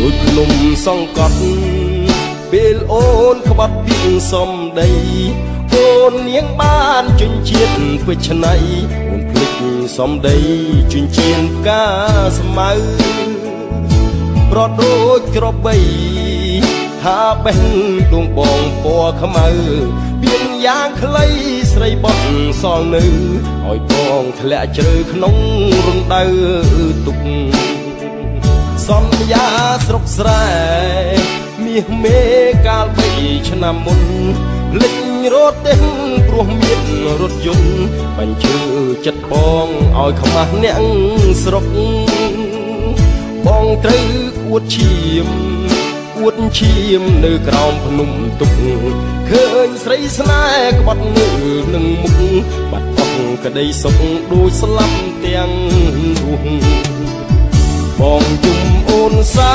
ដូចភ្នំសង្កត់ពេលអូនក្បត់ពីសំដីអូននាងបានជញ្ជាតិពេជ្រណៃអូនភ្លេចសំដីជញ្ជៀនផ្កាស្មៅប្រត់ដូចក្របីថាបេះដួងបងពណ៌ខ្មៅពៀនយ៉ាងខ្លីស្រីបត់សល់នៅឲ្យបងធ្លាក់ជ្រៅក្នុងរណ្ដៅទុកសន្យាស្រុកស្រែមាសមេកាល3ឆ្នាំមុនភ្លេចរត់ទេព្រោះមានរថយន្តបញ្ជើចិត្តបងឲ្យខ្មាស់អ្នកស្រុកបងត្រូវអួតឈាមនៅក្រោមភ្នំទុកឃើញស្រីស្នេហ៍ក្បត់នៅនឹងមុខបាត់បង់ក្តីសុខដូចស្លាប់ទាំងរស់បងយំអូនសា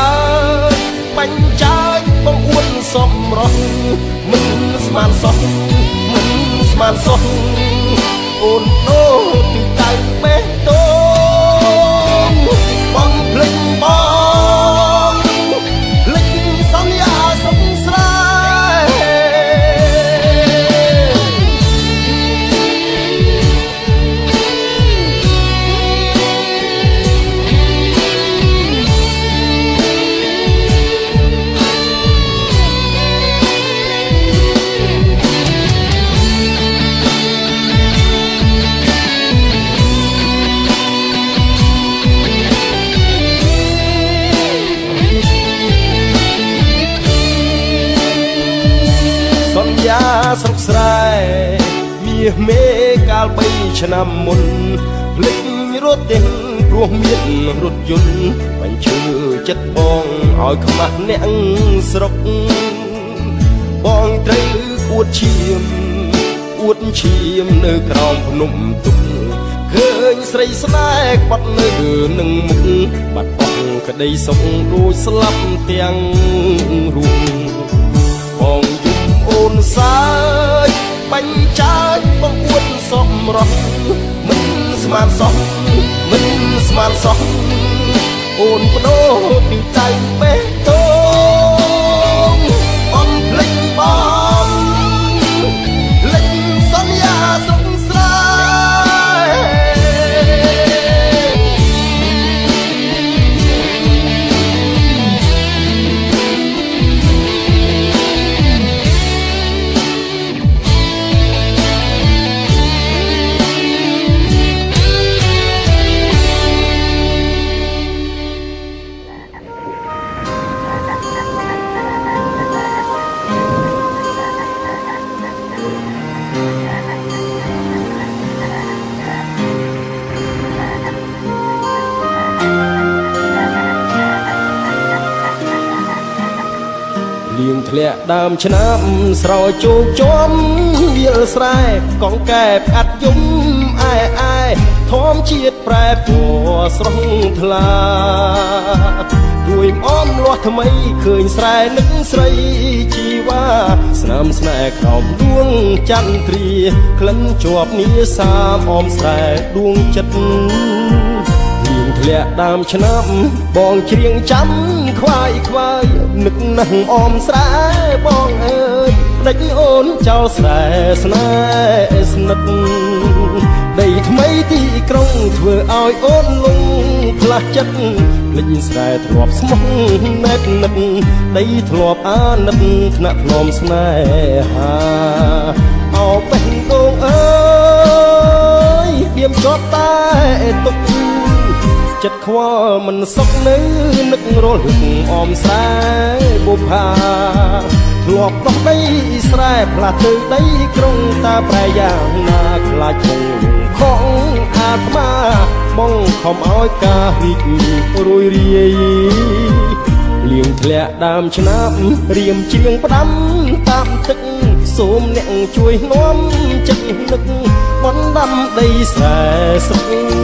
បាញ់ចាយបងអួតសំរស់មិនស្មានសោះអូនដូទីតៅបេះដូងបងភ្លេចបងភ្លេចសន្យាស្រុកស្រែស្រុកស្រែមាសមេកាល3ឆ្នាំមុនភ្លេចរត់ទេព្រោះមានរថយន្តបញ្ជើចិត្តបងឲ្យខ្មាស់អ្នកស្រុកបងត្រូវអួតឈាមនៅក្រោមភ្នំទុកឃើញស្រីស្នេហ៍ក្បត់នៅនឹងមុខបាត់បង់ក្តីសុខដូចស្លាប់ទាំងរស់បងយំអូនសាយបាញ់ចាយបងអួតសំរស់មិនស្មានសោះអូនបដូរពីដៃបេះដូងបងភ្លេចបងលេចសន្យាស្រុកស្រែធ្លាក់ដើមឆ្នាំស្រោចជោគជាំវាលស្រែកងកែបអាត់យំអែធម្មជាតិប្រែពណ៌ស្រស់ថ្លារួយអមលាស់ថ្មីឃើញស្រែនឹកស្រីជីវ៉ាស្នាមស្នេហ៍ក្រោមដួងចន្ទ្រាក្លិនជាប់នីសាមអមស្រែដួងចិត្តធ្លាក់ដើមឆ្នាំបងច្រៀងចាំខ្វាយនឹកនឹងអមស្រែបងអើយដេចអូនចោលស្រែស្នេហ៍ស្និទ្ធដីថ្មីទីក្រុងធ្វើឲ្យអូនលងផ្លាស់ចិត្តភ្លេចស្រែធ្លាប់ស្មោះណែតនឹកដីធ្លាប់អាណិតថ្នាក់ធ្នមស្នេហាអោបេះដូងអើយបៀមជាប់តែទុកចិត្តខ្វល់មិនសុខនៅនឹករលឹកអមស្រែបុប្ផាធ្លាប់ដោះដីស្រែផ្លាស់ទៅដីក្រុងតាប្រែយ៉ាងណាខ្លាចគង់ខំអាត្មាបងខំឲ្យការរីករួយរាយលៀងធ្លាក់ដើមឆ្នាំរៀមជាងផ្ដាំតាមទឹកសូមអ្នកជួយនាំចិត្តនឹកបណ្ដាំដីស្រែស្រុក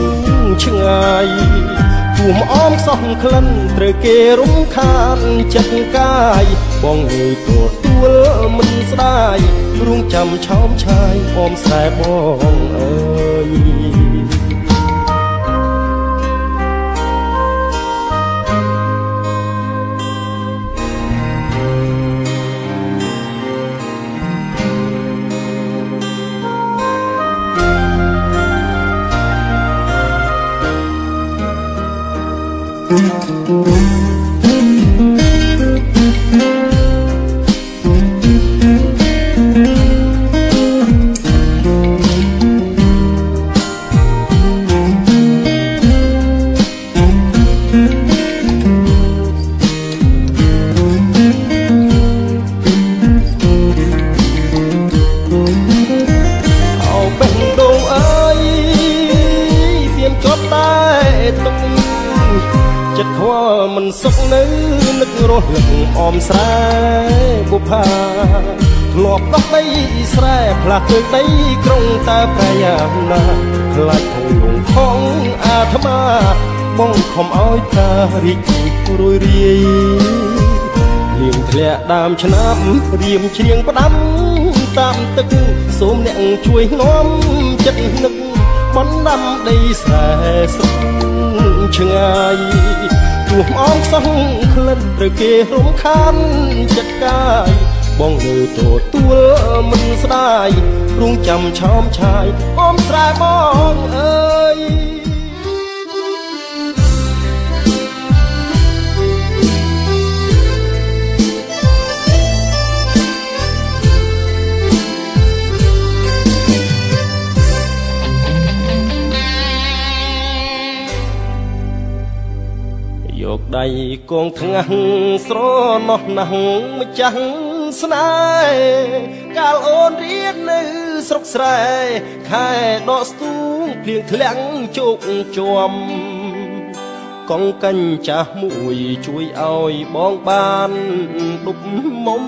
ឆ្ងាយទួមអមសោះក្លិនត្រូវគេរំខានចិត្តកាយបងងើយទួលមិនស្ដាយរួងចាំឆោមឆាយអមស្រែបងអើយ នឹករលឹកអមស្រែបុប្ផាធ្លាប់ដោះដីស្រែផ្លាស់ទៅដីក្រុងតើប្រយ៉ាណាខ្លាចធំលងខំអាត្មាបងខំឲ្យតារីករួយរាយលៀងធ្លាក់ដើមឆ្នាំរៀមជ្រៀងផ្ដាំតាមទឹកសូមអ្នកជួយនាំចិត្តនឹកបណ្ដាំដីស្រែស្រុកឆ្ងាយទោះអងសោះក្លិនត្រូវគេរំខានចិត្តកាយបងនៅទទួលមិនស្ដាយរងចាំឆោមឆាយអមស្រែបងអើយយកដៃគងថ្ងាស់ស្រណោះណាស់ម្ចាស់ស្នេហ៍កាលអូនរៀននៅស្រុកស្រែខែដកស្ទូងភ្លៀងធ្លាក់ជោគជាំកងកញ្ចាស់មួយជួយឲ្យបងបានដប់មុំ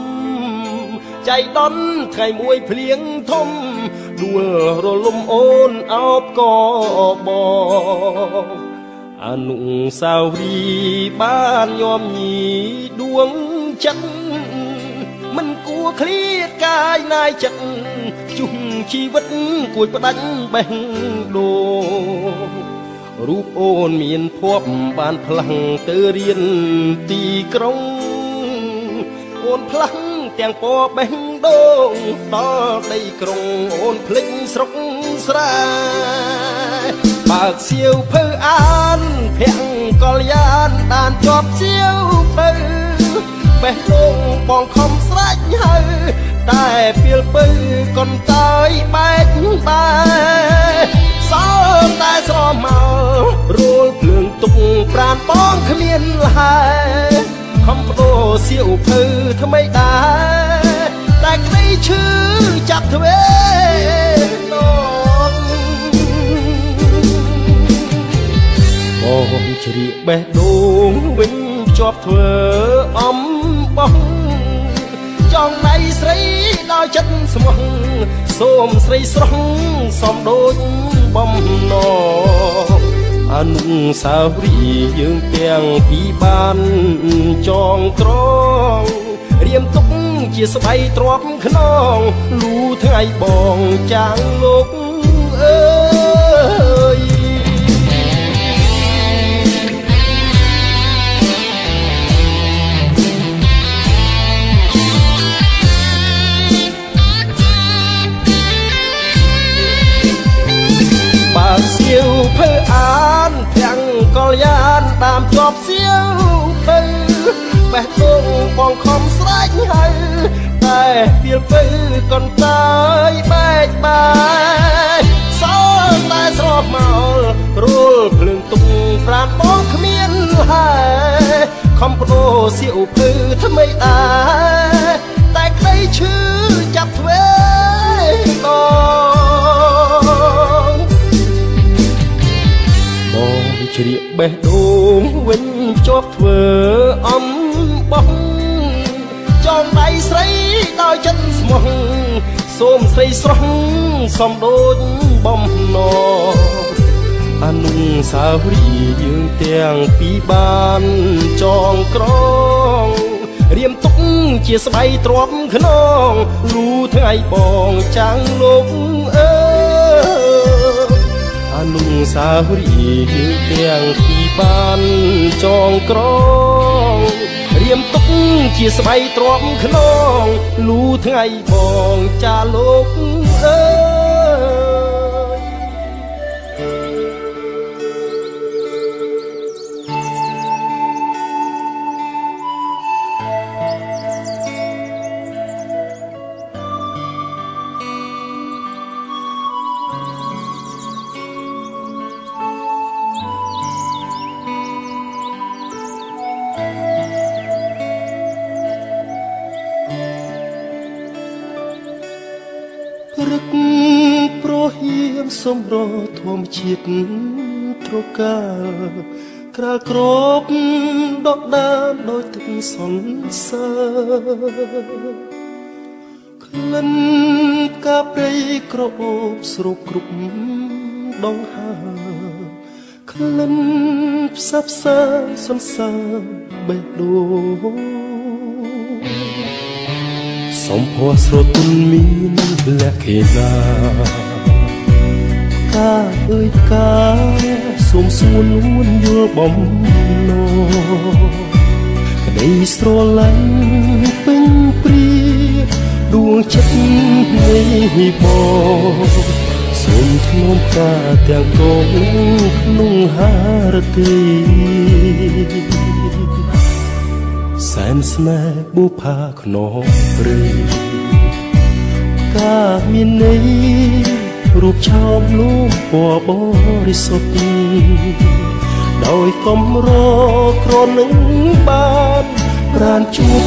ចៃដន្យថ្ងៃមួយភ្លៀងធំដួលរលំអូនអោបកបងអនុស្សាវរីយ៍បានញោមញីដួងចិត្តមិនគួរឃ្លាតកាយណាយចិត្តជុំជីវិតគួចផ្ដាច់បេះដូងរូបអូនមានភ័ព្វបានផ្លាំងទៅរៀនទីក្រុងអូនផ្លាំងទាំងពណ៌បេះដូងដល់ដីក្រុងអូនភ្លេចស្រុកស្រែបើកសៀវភៅអានភ័ក្រកល្យានដានជាប់សៀវភៅបេះដូងបងខំស្រេចហើតែពីលពៅកុនតើយបែកបែសល់តែស្រមោលរួលភ្លើងទុកប្រានបងគ្មានលហែខំបដូរសៀវភៅថ្មីដែរតែក្តីឈឺចាប់ទ្វេដងបងជ្រៀកបេះដូងវិញជាប់ធ្វើអំបោះចង់ដៃស្រីដល់ចិត្តស្មោះសូមស្រីស្រស់សំដូចបំណងអនុស្សាវរីយ៍យើងទាំងពីរបានចងក្រងរៀមទុកជាស្បៃទ្រាំខ្នងលូថ្ងៃបងចាងលោកអើយបើកសៀវភៅអានទាំងកល្យានតាមជាប់សៀវភៅបេះដូងបងខំស្រេចហើយតែពីលពៅកុនតើយបែកបាយសល់តែស្រោបមករួលភ្លើងទុកប្រានបងគ្មានហើយខំបដូរសៀវភៅថ្មីដែរតែក្តីឈឺចាប់ទ្វេដងបងជ្រៀកបេះដូងវិញជាប់ធ្វើអំបោះចងដៃស្រីដោយចិត្តស្មោះសូមស្រីស្រស់សំដូចបំណងអនុស្សាវរីយ៍យើងទាំងពីរបានចងក្រងរៀមទុកជាស្បៃទ្រាំខ្នងលូថ្ងៃបងចាងលោកអើអនុស្សាវរីយ៍យើងទាំងពីរបានចងក្រងរៀមទុកជាស្បៃទ្រាំខ្នងលូថ្ងៃបងចាលោកអើរឹកប្រហៀមសំរធម្មជាតិត្រកាល ក្រាលគ្របដកដានដោយទឹកសន្សើរក្លិនផ្កាព្រៃក្រអូបស្រូបគ្រប់ដងហើក្លិនផ្សះផ្សាសន្សើរបេះដូងសំភ័រស្រទន់មានលក្ខណៈកាអើយកាសូមសួននួនយល់បំណងក្តីស្រឡាញ់ពេញព្រាដួងចិត្តនៃបងសូមធ្នមកាទាំងកងក្នុងហារទីសែនស្នេហ៍បុផាខ្នងព្រៃកាមានន័យរូបឆោមលូមពណ៌បរិសុទ្ធដោយកំរក្រនឹងបានប្រានជួប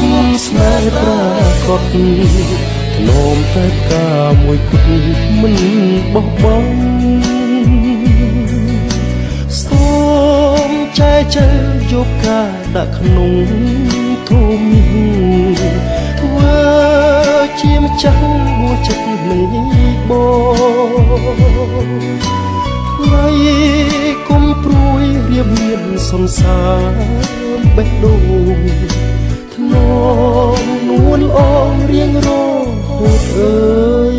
ស្នេហ៍ប្រាកដធ្នមតែកាមួយគត់មិនបោះបង់សូមចែកចេញយកការដាក់ក្នុងធំធ្វើជាម្ចាស់មួយចិត្តនៃបងថ្លៃគុំព្រួយរៀបមានសន្សារបេះដូងធ្នមនួនអងរៀងរហូតអើយ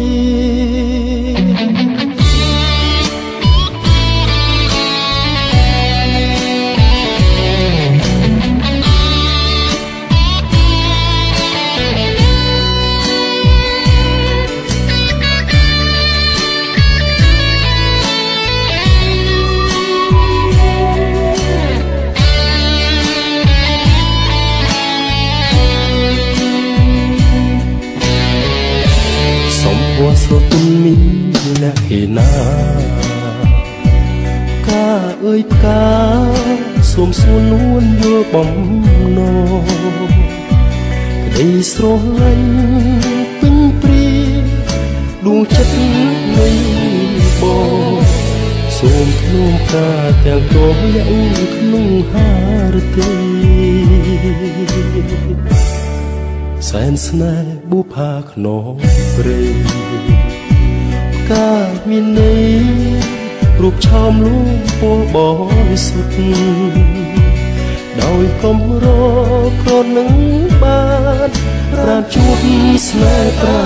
ស្រទន់មានលក្ខណៈកាអើយផ្កាសូមសួននួនយល់បំណងក្តីស្រឡាញ់ពេញព្រាដួងចិត្តនៃបងសូមធ្នមកាទាំងកងលាក់ក្នុងហារទីសែនស្នេហ៍បុផាខ្នងព្រៃកាមានន័យរូបឆោមលូមពណ៌បរិសុទ្ធដោយកំរក្រនឹងបានប្រានជួបស្នេហ៍ប្រា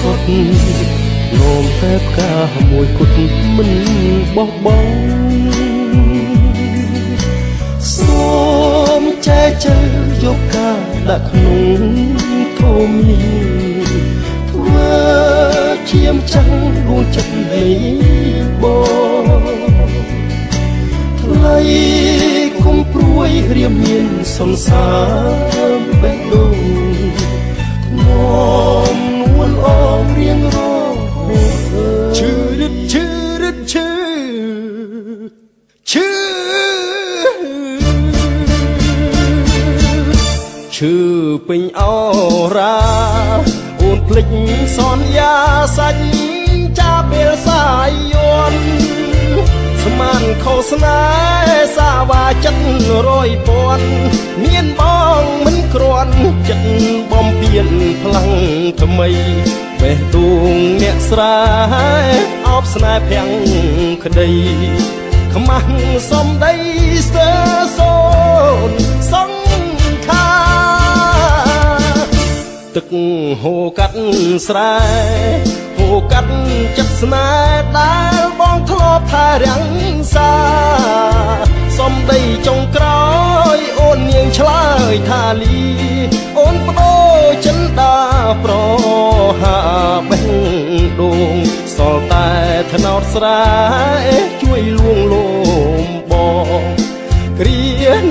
កដនោមតែផ្កាមួយគត់មិនបោះបង់សូមចែកចេញយកការដាក់ក្នុងធំធ្វើជាម្ចាស់ដួងចិត្តនៃបងថ្លៃគុំព្រួយរៀបមានសន្សារបេះដូងធ្នមនួនអងរៀងរហូតឈឺរឹតឈឺរឹតឈឺឈឺឈឺពេញអរ៉ាអូនភ្លេចសន្យាសាច់ចាពេលសាយយន់ស្មានខុសស្នេហ៍សាវាចិត្ត100ពាន់មានបងមិនគ្រាន់ចិត្តបំពេញផ្លាំងថ្មីបេះដូងអ្នកស្រែអបស្នេហ៍ភាំងក្តីខ្មាស់សំដីស្ទើសូនសង្ខាទឹកហូរកាត់ស្រែហូរកាត់ចិត្តស្នេហ៍ដែលបងធ្លាប់ថែរាំងសាសំដីចុងក្រោយអូននាងឆ្លើយថាលីអូនបដូរចិនដាប្រហាបេះដូងសល់តែថ្នោតស្រែជួយលួងលោមបងគ្រា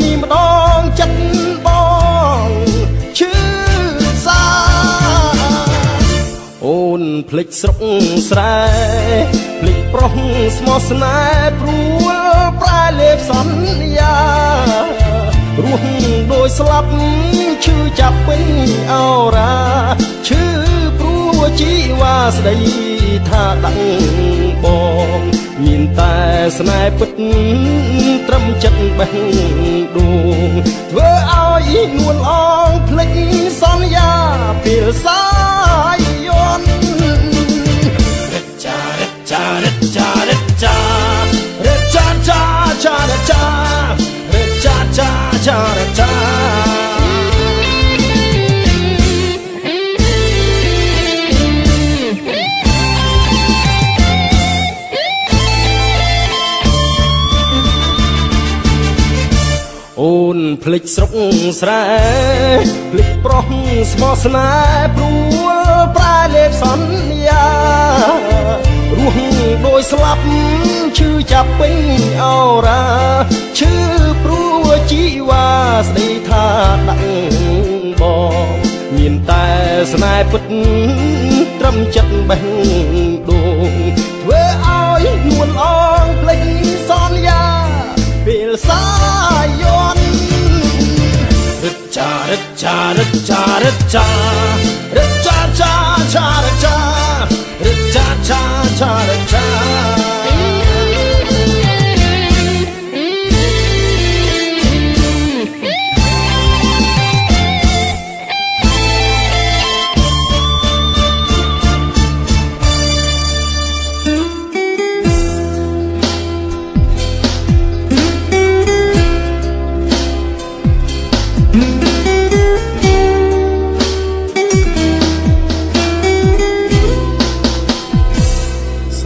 នេះម្ដងចិត្តបងឈឺសាអូនភ្លេចស្រុកស្រែភ្លេចប្រុសស្មោះស្នេហ៍ព្រួលប្រែលេបសន្យារស់ដោយស្លាប់ឈឺចាប់ពេញអរ៉ាឈឺព្រោះជីវ៉ាស្ដីថាដឹងបង មានតែស្នេហ៍ពិតត្រឹមចិត្តបេះដូងធ្វើឲ្យនួនអងភ្លេចសន្យាពេលសាយយន់រឹកចារឹកចារឹកចារឹកចារឹកចាចាចារឹកចារឹកចាចាចារឹកចាអូនភ្លេចស្រុកស្រែភ្លេចប្រុសស្មោះស្នេហ៍ព្រួលប្រែលេបសន្យារស់ដោយស្លាប់ឈឺចាប់ពេញអរ៉ាឈឺព្រួលជីវ៉ាស្ដីថាដាក់បងមានតែស្នេហ៍ពិតត្រឹមចិត្តបេះដូងធ្វើឲ្យនួនអងភ្លេចសន្យាពេលសាយន់រឹកចារឹកចារឹកចារឹកចារឹកចាចាចារឹកចារឹកចាចាចារឹកចា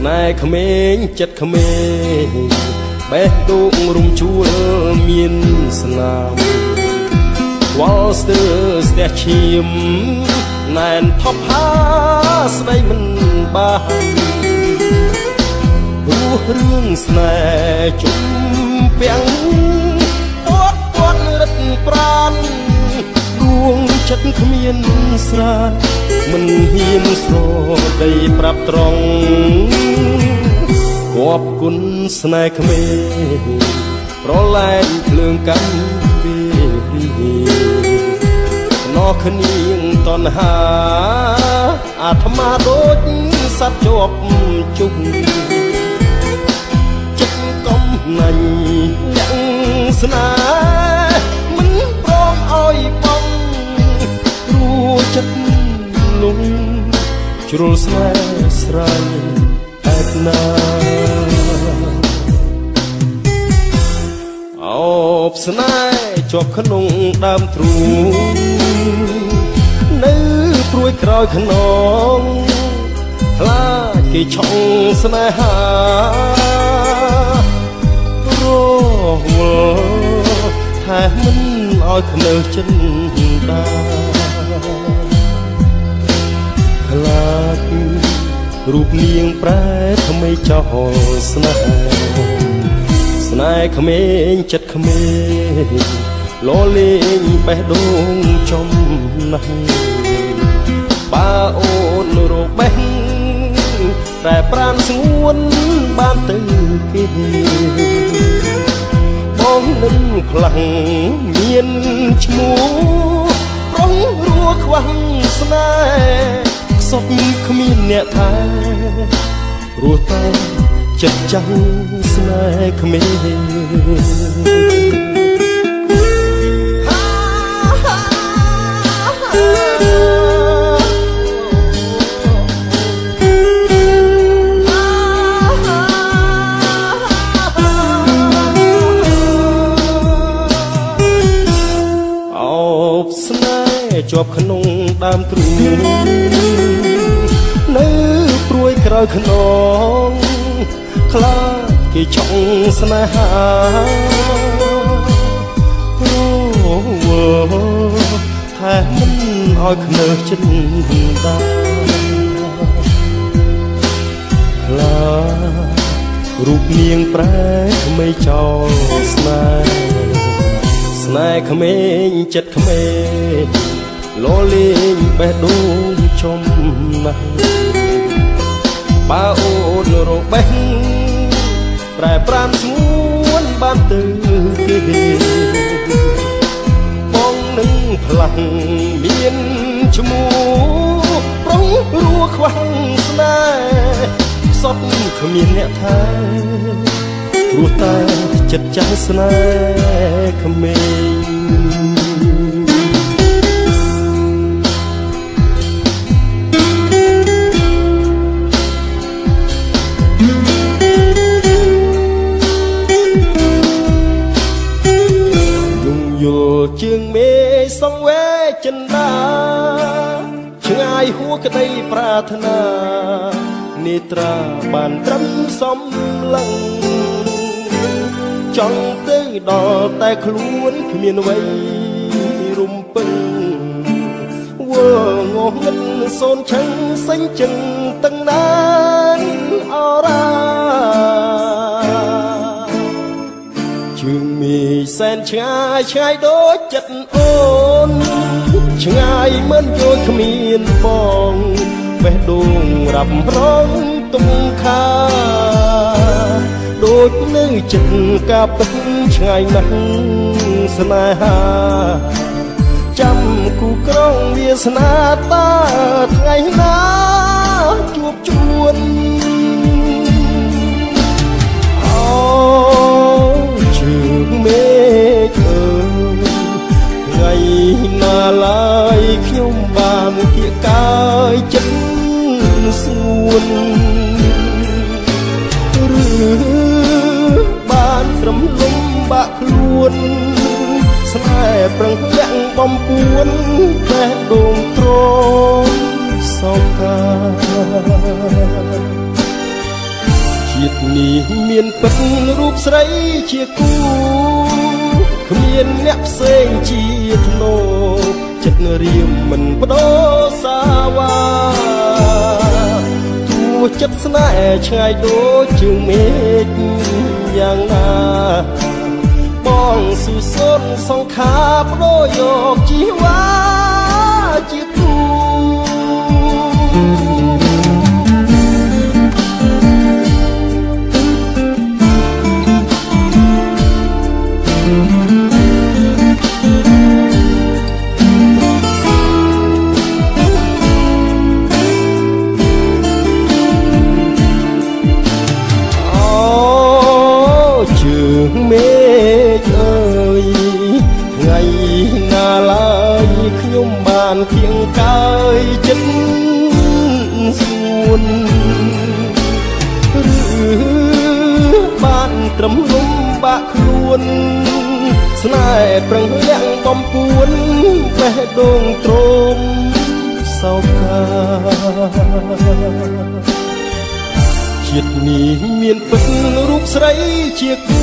ស្នេហ៍ក្មេងចិត្តក្មេងបេះដូងរំជួលមានស្នាមវល់ស្ទើរស្ទះឈាមណែនថប់ហាស្ដីមិនបានរស់រឿងស្នេហ៍ជុំពាំងពាត់រឹតប្រានដួងចិត្តគ្មានស្រានមិនហ៊ានស្រដីប្រាប់ត្រង់គប់គុណស្នេហ៍ក្មេងប្រឡែងភ្លើងកម្មវិធីណោះគ្នាងតណ្ហាអាត្មាដូចសត្វជាប់ជុំចិត្តកំណាញ់លាក់ស្នេហ៍មិនព្រមឲ្យបងរួចិត្តលងជ្រុលស្នេហ៍ស្រ័យឯណាអបស្នេហ៍ជាប់ក្នុងដើមទ្រូងនៅព្រួយក្រោយខ្នងខ្លាចគេឆុងស្នេហារវល់ថាមិនឲ្យខ្នើសចិនដាខ្លាចរូបនាងប្រែថ្មីចោលស្នេហ៍ស្នេហ៍ក្មេងចិត្តក្មេងលលេងបេះដូងចំណាស់បើអូនរកបេះតែប្រានស្ងួនបានទៅគេបងនឹងខ្លាំងមានឈ្មោះប្រុងរួខ្វះស្នេហ៍សុខគ្មានអ្នកថែព្រោះតែចិត្តចាំស្នេហ៍ក្មេងស្នេហ៍ជាប់ក្នុងដើមទ្រូងនៅព្រួយក្រោយខ្នងខ្លាចគេឆុងស្នេហាថាមិនឲ្យខ្នើសចិនដាខ្លាចរូបនាងប្រែថ្មីចោលស្នេហ៍ស្នេហ៍ក្មេងចិត្តក្មេងលលេងបេះដូងចំណាស់បើអូនរកបេះប្រែប្រាំស្ងួនបានទៅគេបងនឹងផ្លាស់មានឈ្មោះប្រុងរួខ្វះស្នេហ៍ស សតគ្មានអ្នកថែព្រោះតែចិត្តចាំស្នេហ៍ក្មេងយល់ជើងមេសង្វេចិនដាឆ្ងាយហួរក្តីប្រាថ្នានេត្រាបានត្រឹមសំឡឹងចង់ទៅដល់តែខ្លួនគ្មានអ្វីរំពឹងវើងងឹតសូនឆឹងសេញចិនទាំងណានអរ៉ាជើងមីសែនឆ្ងាយឆ្ងាយដូចចិត្តអូនឆ្ងាយមិនយល់គ្មានបងបេះដូងរ៉ាប់រងទំខាដូចនៅចិត្តកាពិតឆ្ងាយណាស់ស្នេហាចាំគូក្រងវាសនាតាថ្ងៃណាជួបជួនជើងមេឃអើយថ្ងៃណាឡើយខ្ញុំបានគៀកកាយចិត្តសួនឬបានត្រឹមលំបាក់ខ្លួនស្នេហ៍ប្រឹងលាក់បំពួនតែដងត្រង់សោកកាជាតិនេះមានពិតរូបស្រីជាគូគ្មានអ្នកផ្សេងជាធ្នោចិត្តរៀមមិនបដូរសាវ៉ាទោះចិត្តស្នេហ៍ឆ្ងាយដូចជើងមេឃយ៉ាងណាបងស៊ូសូនសង្ខារបដូរយកជីវ៉ាជាគូមេឃអើយថ្ងៃណាឡើយខ្ញុំបានគៀងកាយចិត្តសួនឬបានត្រឹមលំបាក់ខ្លួនស្នេហ៍ប្រឹងលាក់បំពួនបេះដូងទ្រមសោកកាជាតិនេះមានពិតរូបស្រីជាគូ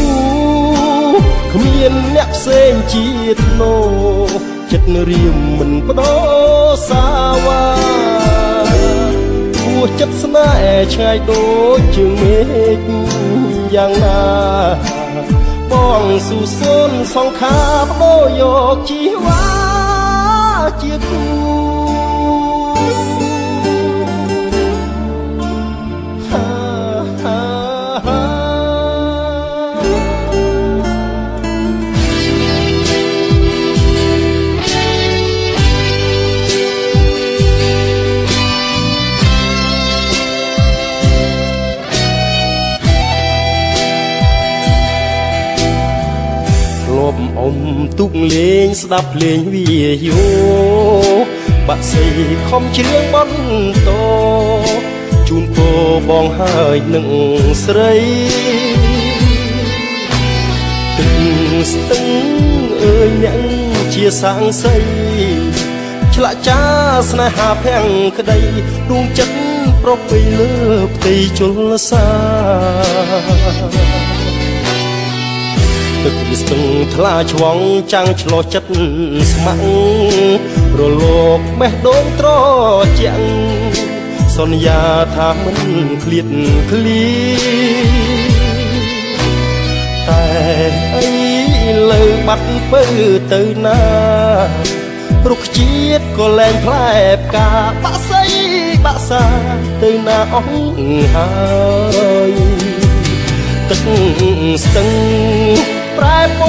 គ្មានអ្នកផ្សេងជាធ្នោចិត្តរៀមមិនបដូរសាវ៉ាពោះចិត្តស្នេហ៍ឆ្ងាយដូចជើងមេឃយ៉ាងណាបងស៊ូសូនសង្ខារបដូរយកជីវ៉ាជាគូអ៊ំទុកលេងស្ដាប់ភ្លេងវាយោបាក់សីខំច្រៀងបន្តជូនពរបងហើយនឹងស្រីទឹកស្ទឹងអើយអ្នកជាសាងសីឆ្លាក់ចាស្នេហាភាំងក្តីដួងចិត្តប្រពៃលើផ្ទៃជលសាទឹកស្ទឹងថ្លាឆ្វងចាំងឆ្លោះចិត្តស្ម័គ្ររលោកបេះដូងត្រជាក់សន្យាថាមិនឃ្លាតឃ្លីតែអីលើបាត់ពើទៅណារុក្ខជាតិក៏លែងផ្លែផ្កាបាក់សីបាក់សាទៅណាអស់ហើយទឹកស្ទឹងប្រែពណ៌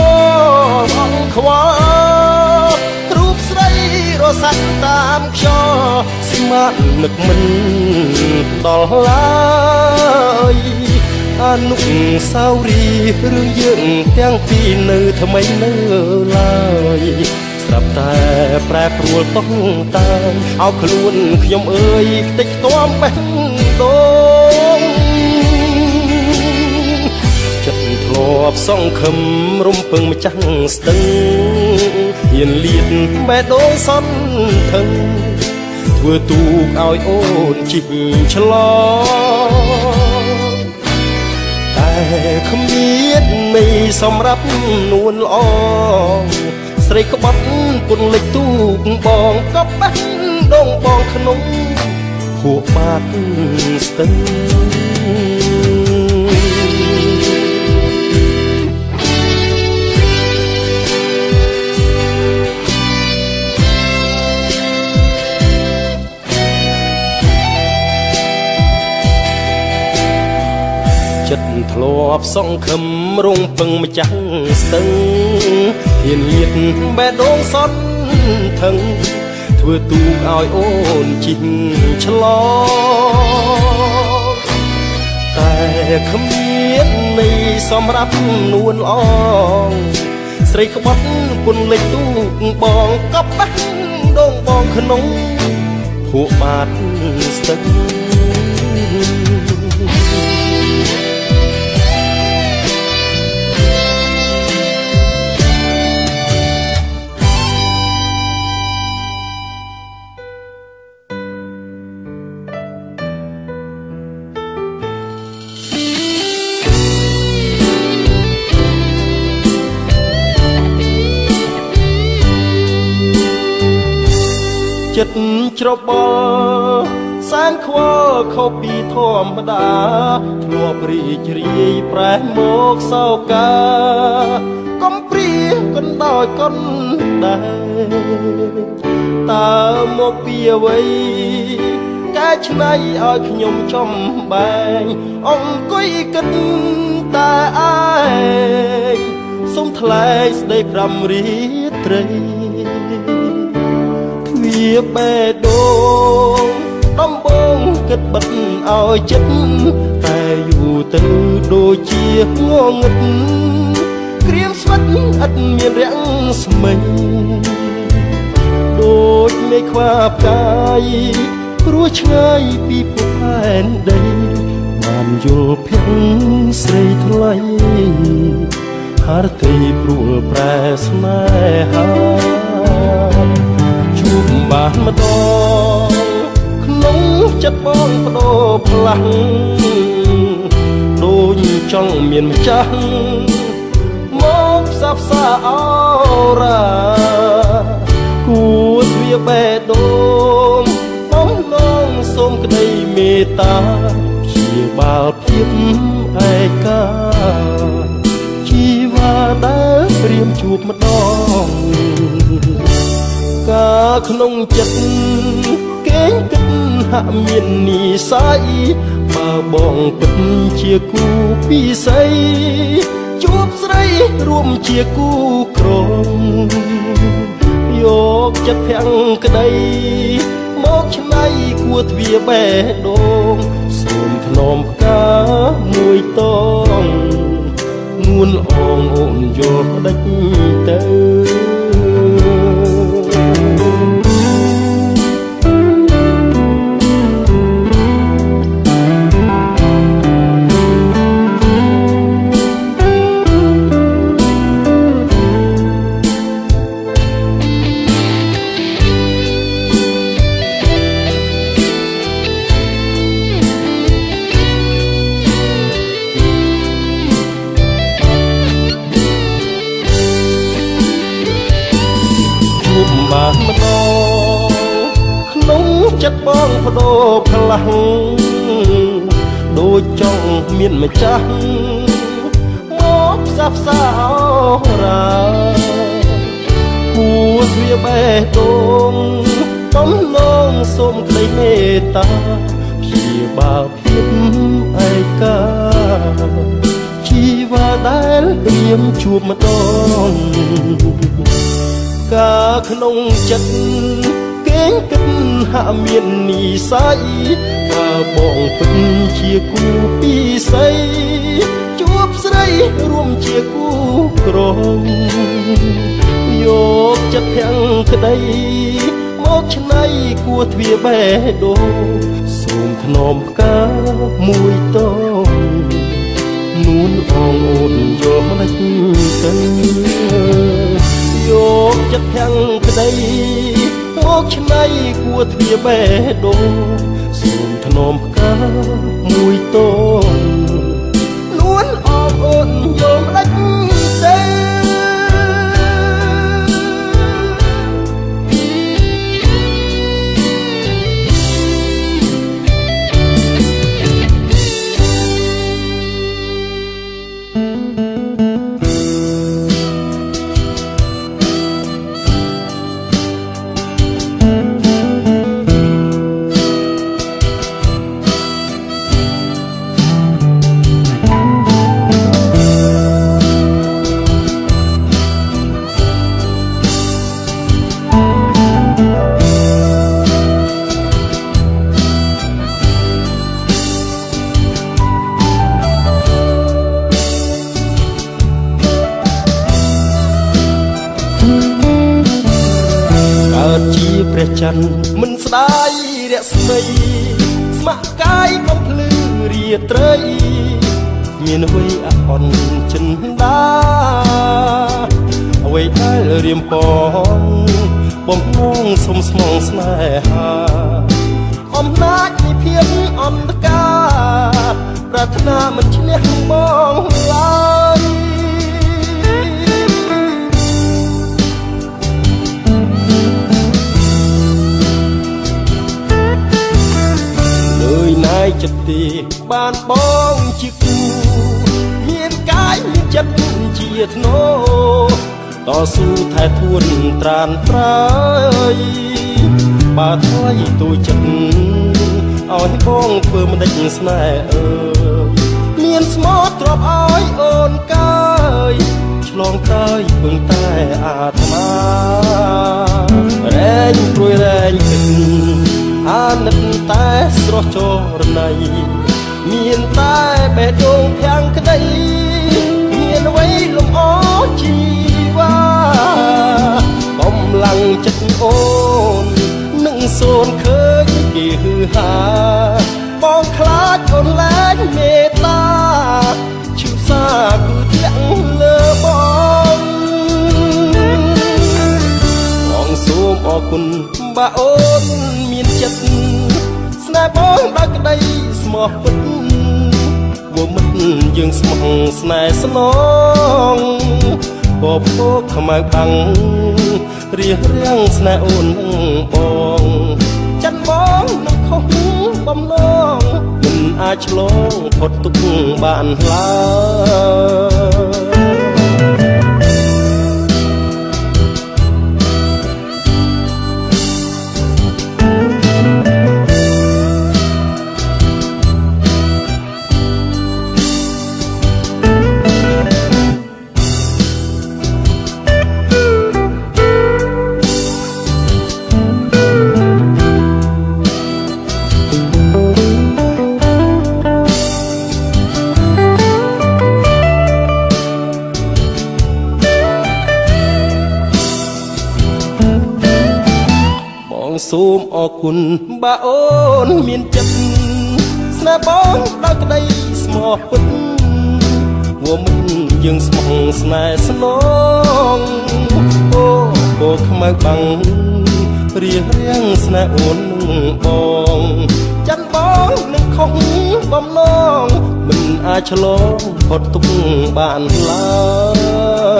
អង្ខ្វល់រូបស្រីរ រសាត់តាមខ្យល់ស្មាននឹកមិនដល់ឡើយអនុស្សាវរីយ៍រឿងយើងទាំងពីរនៅថ្មីនៅឡើយស្រាប់តែប្រែប្រួលต้องតាមអោខ្លួនខ្ញុំអើយខ្ទេចខ្ទាំបេះដូងចិត្តធ្លាប់សង្ឃឹមរំពឹងម្ចាស់ស្ទឹងហ៊ានលៀតបេះដូងសន្ថឹងធ្វើទូកឲ្យអូនជីកឆ្លងតែគ្មាននៃសម្រាប់នួនល្អស្រីក្បត់ពុនលិចទូកបងក៏បេះដូងបងក្នុងភក់បាត់ស្ទឹងចិត្តធ្លាប់សង្ឃឹមរងពឹងម្ចាស់ស្ទឹងហ៊ានលៀតបេះដូងសន្ថឹងធ្វើទូកឲ្យអូនជីកឆ្លងតែគ្មាននៃសម្រាប់នួនល្អស្រីក្បត់ពុនលិចទូកបងក៏បេះដូងបងក្នុងភក់បាត់ស្ទឹងចិត្តច្របល់សែនខ្វល់ខុសពីធម្មតាធ្លាប់រីករាយប្រែមកសោកាកំព្រាកណ្ដោយកណ្ដែរតើមកពីអ្វីកែច្នៃឲ្យខ្ញុំចំបែងអង្គុយគិតតែឯងសុំថ្លែងស្ដីប្រាំរាត្រីវាបេះដូងដំបងគិតបិទឲ្យចិត្តតែយូរទៅដូចជាងងឹតក្រៀមស្វិតឥតមានរាំងស្មិញដូចមេខ្វាផ្កាយព្រោះឆ្ងាយពីពុកផែនដីបានយល់ភ័ក្រស្រីថ្លៃហារទីព្រួលប្រែស្នេហាជួបបានម្ដងក្នុងចិត្តបងបដូរផ្លាំងដូចចង់មានម្ចាស់មកផ្សះផ្សាអរ៉ាគួរទ្វាបេះដូងបងឡងសូមក្តីមេត្តាព្យាបាលភាពឯកាជីវ៉ាដែលព្រាមជួបម្ដងកាក្នុងចិត្តគេងគិតហាក់មាននិស័យបើបងពិតជាគូពិស័យជួបស្រីរួមជាគូក្រមយកចិត្តភាំងក្តីមកឆ្នៃគួរទ្វាបេះដូងសូមធ្នមផ្កាមួយតងនួនអងអូនយកផ្ដិចទៅបានម្ដងក្នុងចិត្តបងបដូរផ្លាំងដូចចង់មានម្ចាស់មកផ្សះផ្សារ៉ាគួរទ្វាបេះដូងកំឡងសូមក្តីមេត្តាព្យាបាលភាពឯកាជីវ៉ាដែលព្រាមជួបម្ដងកាក្នុងចិត្ត ងគិតហាក់មាននិស័យបើបងពិតជាគូពីស័យជួបស្រីរួមជាគូក្រងយកចិត្តទាំងក្តីមកឆ្នៃគួរទ្វាបេះដូងសូមធ្នមផ្កាមួយតងនួនអងអូនយកមិនទៅយកចិត្តទាំងក្តីមកឆ្នៃគួរទ្វាបេះដូងសូមធ្នមផ្កាមួយតងនួនអងអូនយកមិនទៅព្រះច័ន្ទមិនស្ដាយរស្មីស្ម័គ្រកាយបំភ្លឺរាត្រីមានអ្វីអអន់ចិនដាអ្វីដែលរៀមពងបំណងសុំស្មងស្នេហាអំណាចនៃភាពអន្តការប្រាថ្នាមិនឈ្នះបងឡើយណាយចិត្តទីបានបងជាគូមានកាយមានចិត្តជាធ្នោតស៊ូថែធួនត្រានត្រើយបើថ្លៃទូចិត្តឲ្យបងធ្វើមិនដេចស្នេហ៍អើយមានស្មោះទ្របឲ្យអូនកាយឆ្លងកាយពឹងតែអាត្មារែងព្រួយរែងគិតអាណិតតែស្រស់ចរណៃមានតែបេះដូងភាំងក្តីមានអ្វីលំអជីវ៉ាកម្លាំងចិត្តអូននឹងសូនឃើញគេហឺហាបងខ្លាចអូនលែងមេត្តាឈឺសាគឺធ្លាក់លើបងសូមអរគុណបើអូនមានចិត្តស្នេហ៍បងដល់ក្តីស្មោះពិតវមិត្តយើងស្មោះស្នេហ៍ស្នងពពកខ្មៅបាំងរៀបរៀងស្នេហ៍អូនបងចិនបងនឹងខុសបំណងមិនអាចឆ្លងផុតទុកបានឡើយសូមអរគុណបើអូនមានចិត្តស្នេហ៍បងដល់ក្តីស្មោះពិតវមិត្តយើងស្មោះស្នេហ៍ស្នងអូបោខ្មៅបាំងរៀបរៀងស្នេហ៍អូនបងចិនបងនឹងខុសបំណងមិនអាចឆ្លងផុតទុកបានឡើយ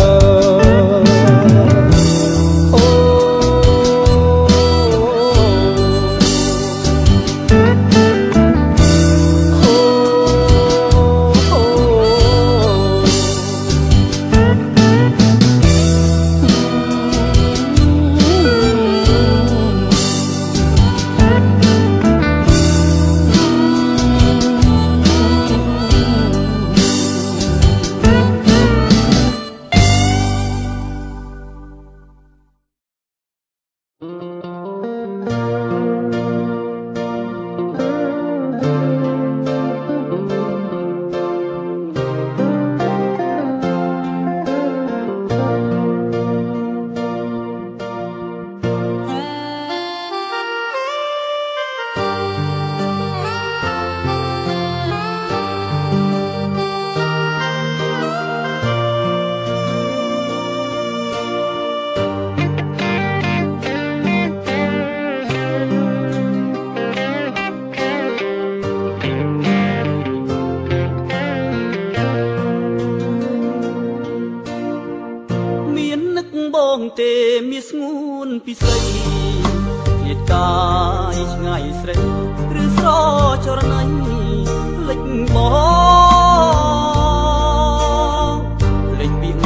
nhiệt cay ngày sấy rư so cho nay lịch bỏ lịch biển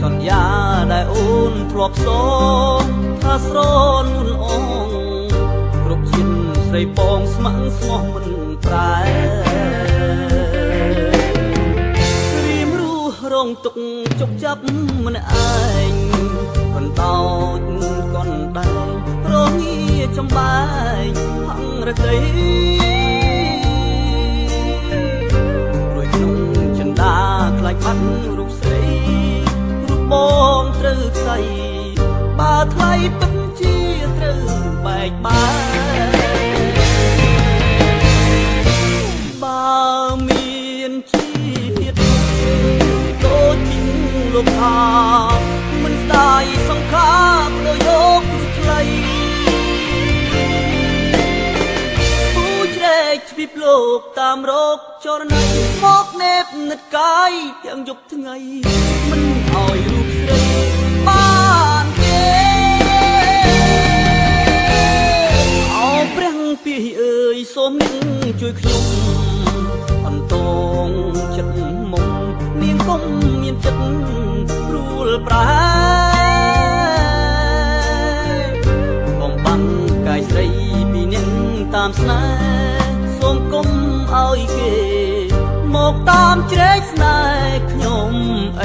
sòn ya đại ôn thuộc số tha sron ong group chiến sấy bong smang smong mình trái rim ru rong tục chúc chấp mình anh còn tao còn đây rong nghe trong bài hằng ra cây rồi nung chân đá lại bắt rụp sấy rụp bom trừ say ba thay bấm chia trừ bạch ba ba miền chi tôi chính lúc hà mình đại song khá đôi ốc lấyผู้เจกวิบโลกตามโรคจรนัยมอกเนบนัดกายยังยุบถึงไงมันอ่อยรูปเสยบ้านเก๋เอาเปร่งปีเอ่ยสมนิ่งช่วยขยุมอันตรงจัดมงเมียงก้มเมียนจัดรูลปลายบ่มบังกายใส่ปีเนียงตามสนายสมก้มเอาอีกเกหมกตามเจริญสนายขยมไอ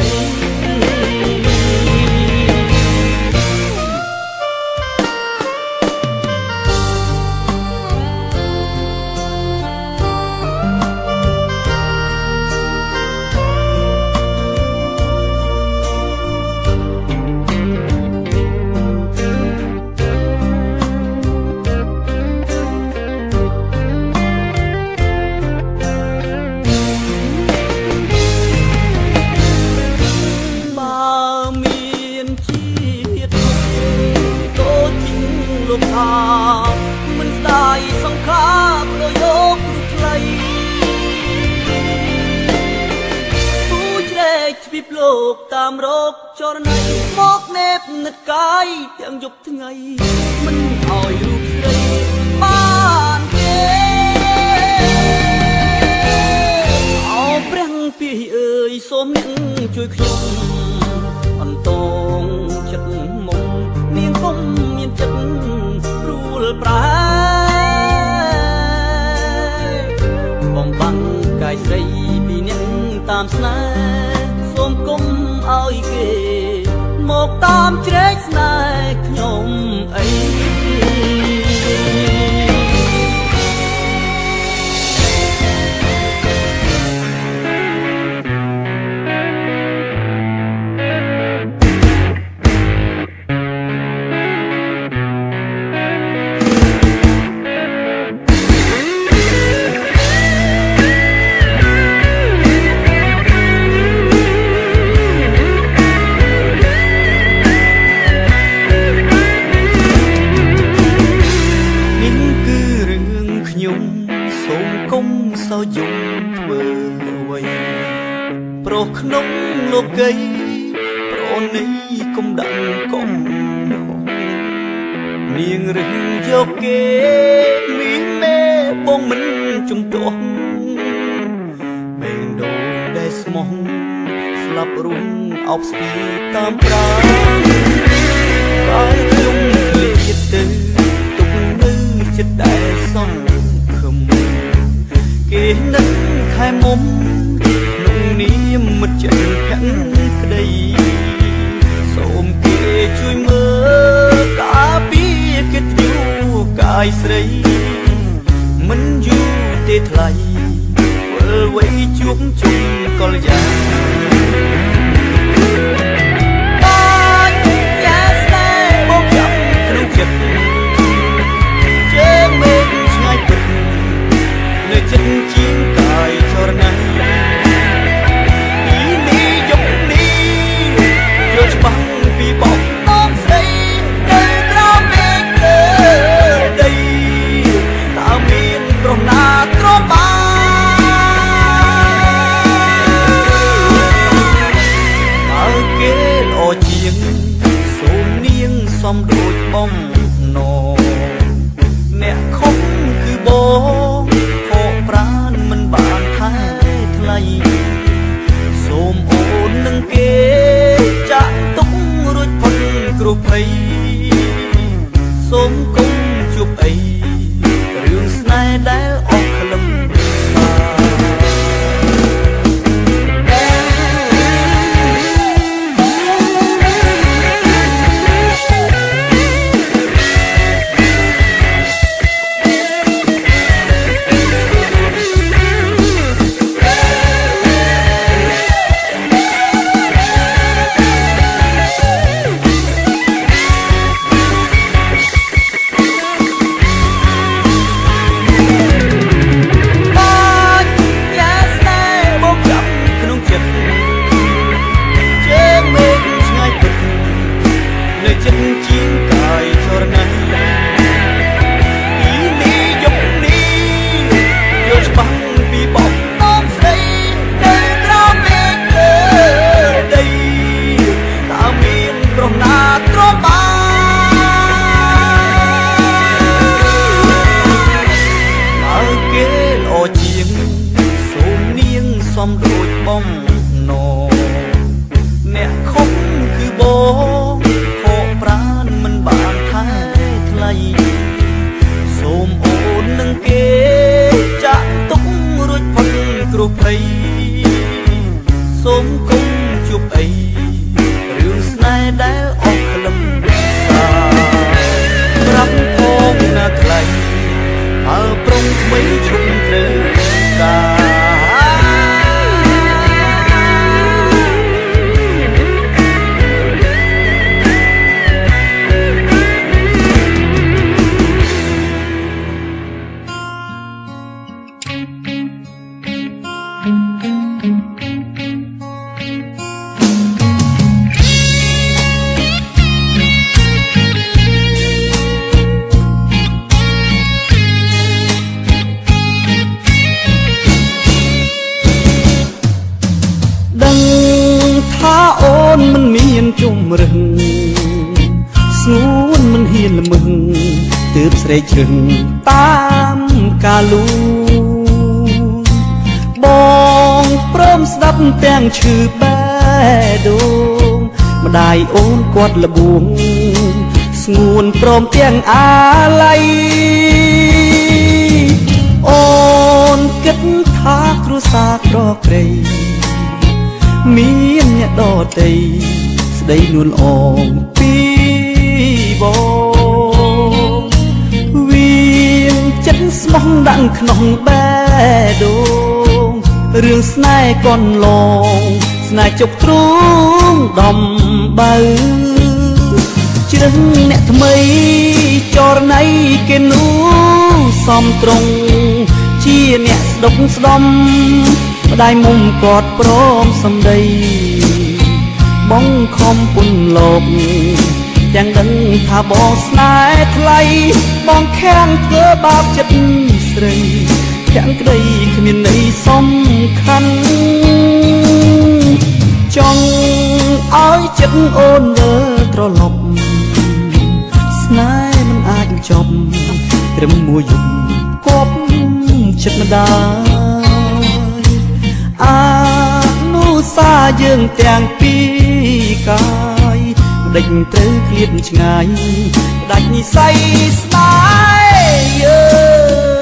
มันได้สังขารโดยยกใครผู้เจกวิบโลกตามโรคจรนัยมอกเนบนัดกายยังยุบถึงไงมันอ่อยรูปใสบ้านเก๋เอาเปร่งปีเอ่ยสมนิ่งช่วยขยุมอันตรงจัดมงเมียงก้มเมียนจัดรูลปลายบ่มบังกายใส่ปีเนียงตามสนายสวมก้มเอาอีกเกหมกตามเจริญสนายขยมไอsao dùng mơ vây pro khung lốp cây pro ní công đặng công miếng rừng dọc kê miếng mê bông mình chung trộn bên đồ để mong slap rung ốc spi tam pra cái chung liệt từ tục ngư chết đại son kê nắng khai mông nung niêm mật chân khăn đây xôm kê chui mơ cả biết kết yêu cài sấy mình du tê thay vợ quay chuốc chung con già chân chiến cài cho này ý mi giống ni vô băng vì bọc tóc dây đời ta mê cơ đây ta miền trong na có ba ta kê នេហ៍ដែលអស់ខ្លឹមសំដូចបងណូអ្នកខំគឺបងខកប្រានមិនបានថែថ្លៃសូមអូននឹងគេចាក់ទុករួចផុតគ្រោះភ័យសូមគុំជួបអីរឿងស្នេហ៍ដែលអស់ខ្លឹមសារប្រាប់ផងណាថ្លៃអើប្រុងថ្មីឈុំត្រូវការមិនមានជំរឹងស្ងួនមិនហ៊ានល្មឹងទើបស្រែកជ្រឹងតាមការលូបងព្រមស្ដាប់ទាំងឈឺបែដូងម្ដាយអូនគាត់ល្បួងស្ងួនព្រមទាំងអាល័យអូនគិតថាគ្រួសារក្រក្រៃមានអ្នកដតីស្ដីនួនអងពីបងវាងចិត្តស្មោះដាំងក្នុងបែដូងរឿងស្នេហ៍កូនឡងស្នេហ៍ជប់ទ្រូងដំបើជ្រឹងអ្នកថ្មីចរណៃគេនោះសំត្រង់ជាអ្នកស្ដុកស្ដំម្ដាយមុំគាត់ព្រមសំដីបងខំពុនលោកទាំងដឹងថាបងស្នេហ៍ថ្លៃបងខាំងធ្វើបាបចិត្តស្រីខាំងក្តីគ្មានន័យសំខាន់ចង់ឲ្យចិត្តអូនវិលត្រឡប់ស្នេហ៍មិនអាចចប់ត្រឹមមួយយប់គប់ចិត្តម្ដាយអានុសាយើងទាំងពីរកាយដេញត្រូវឃ្លាតឆ្ងាយដាច់និស័យស្នេហ៍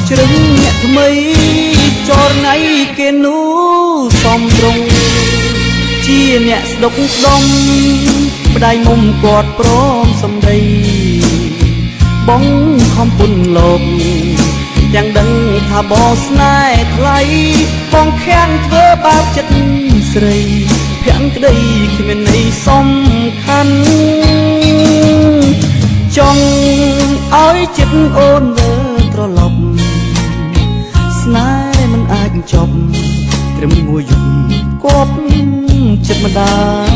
ជ្រឹងអ្នកថ្មីចរណៃគេនោះសំត្រង់ជាអ្នកស្ដុកស្ដំម្ដាយមុំគាត់ព្រមសំដីបងខំពុនលោកទាំងដឹងថាបងស្នេហ៍ថ្លៃបងខាំងធ្វើបាបចិត្តស្រីភាំងក្តីគ្មានន័យសំខាន់ចង់ឲ្យចិត្តអូនវិលត្រឡប់ស្នេហ៍មិនអាចចប់ត្រឹមមួយយប់គប់ចិត្តម្ដាយ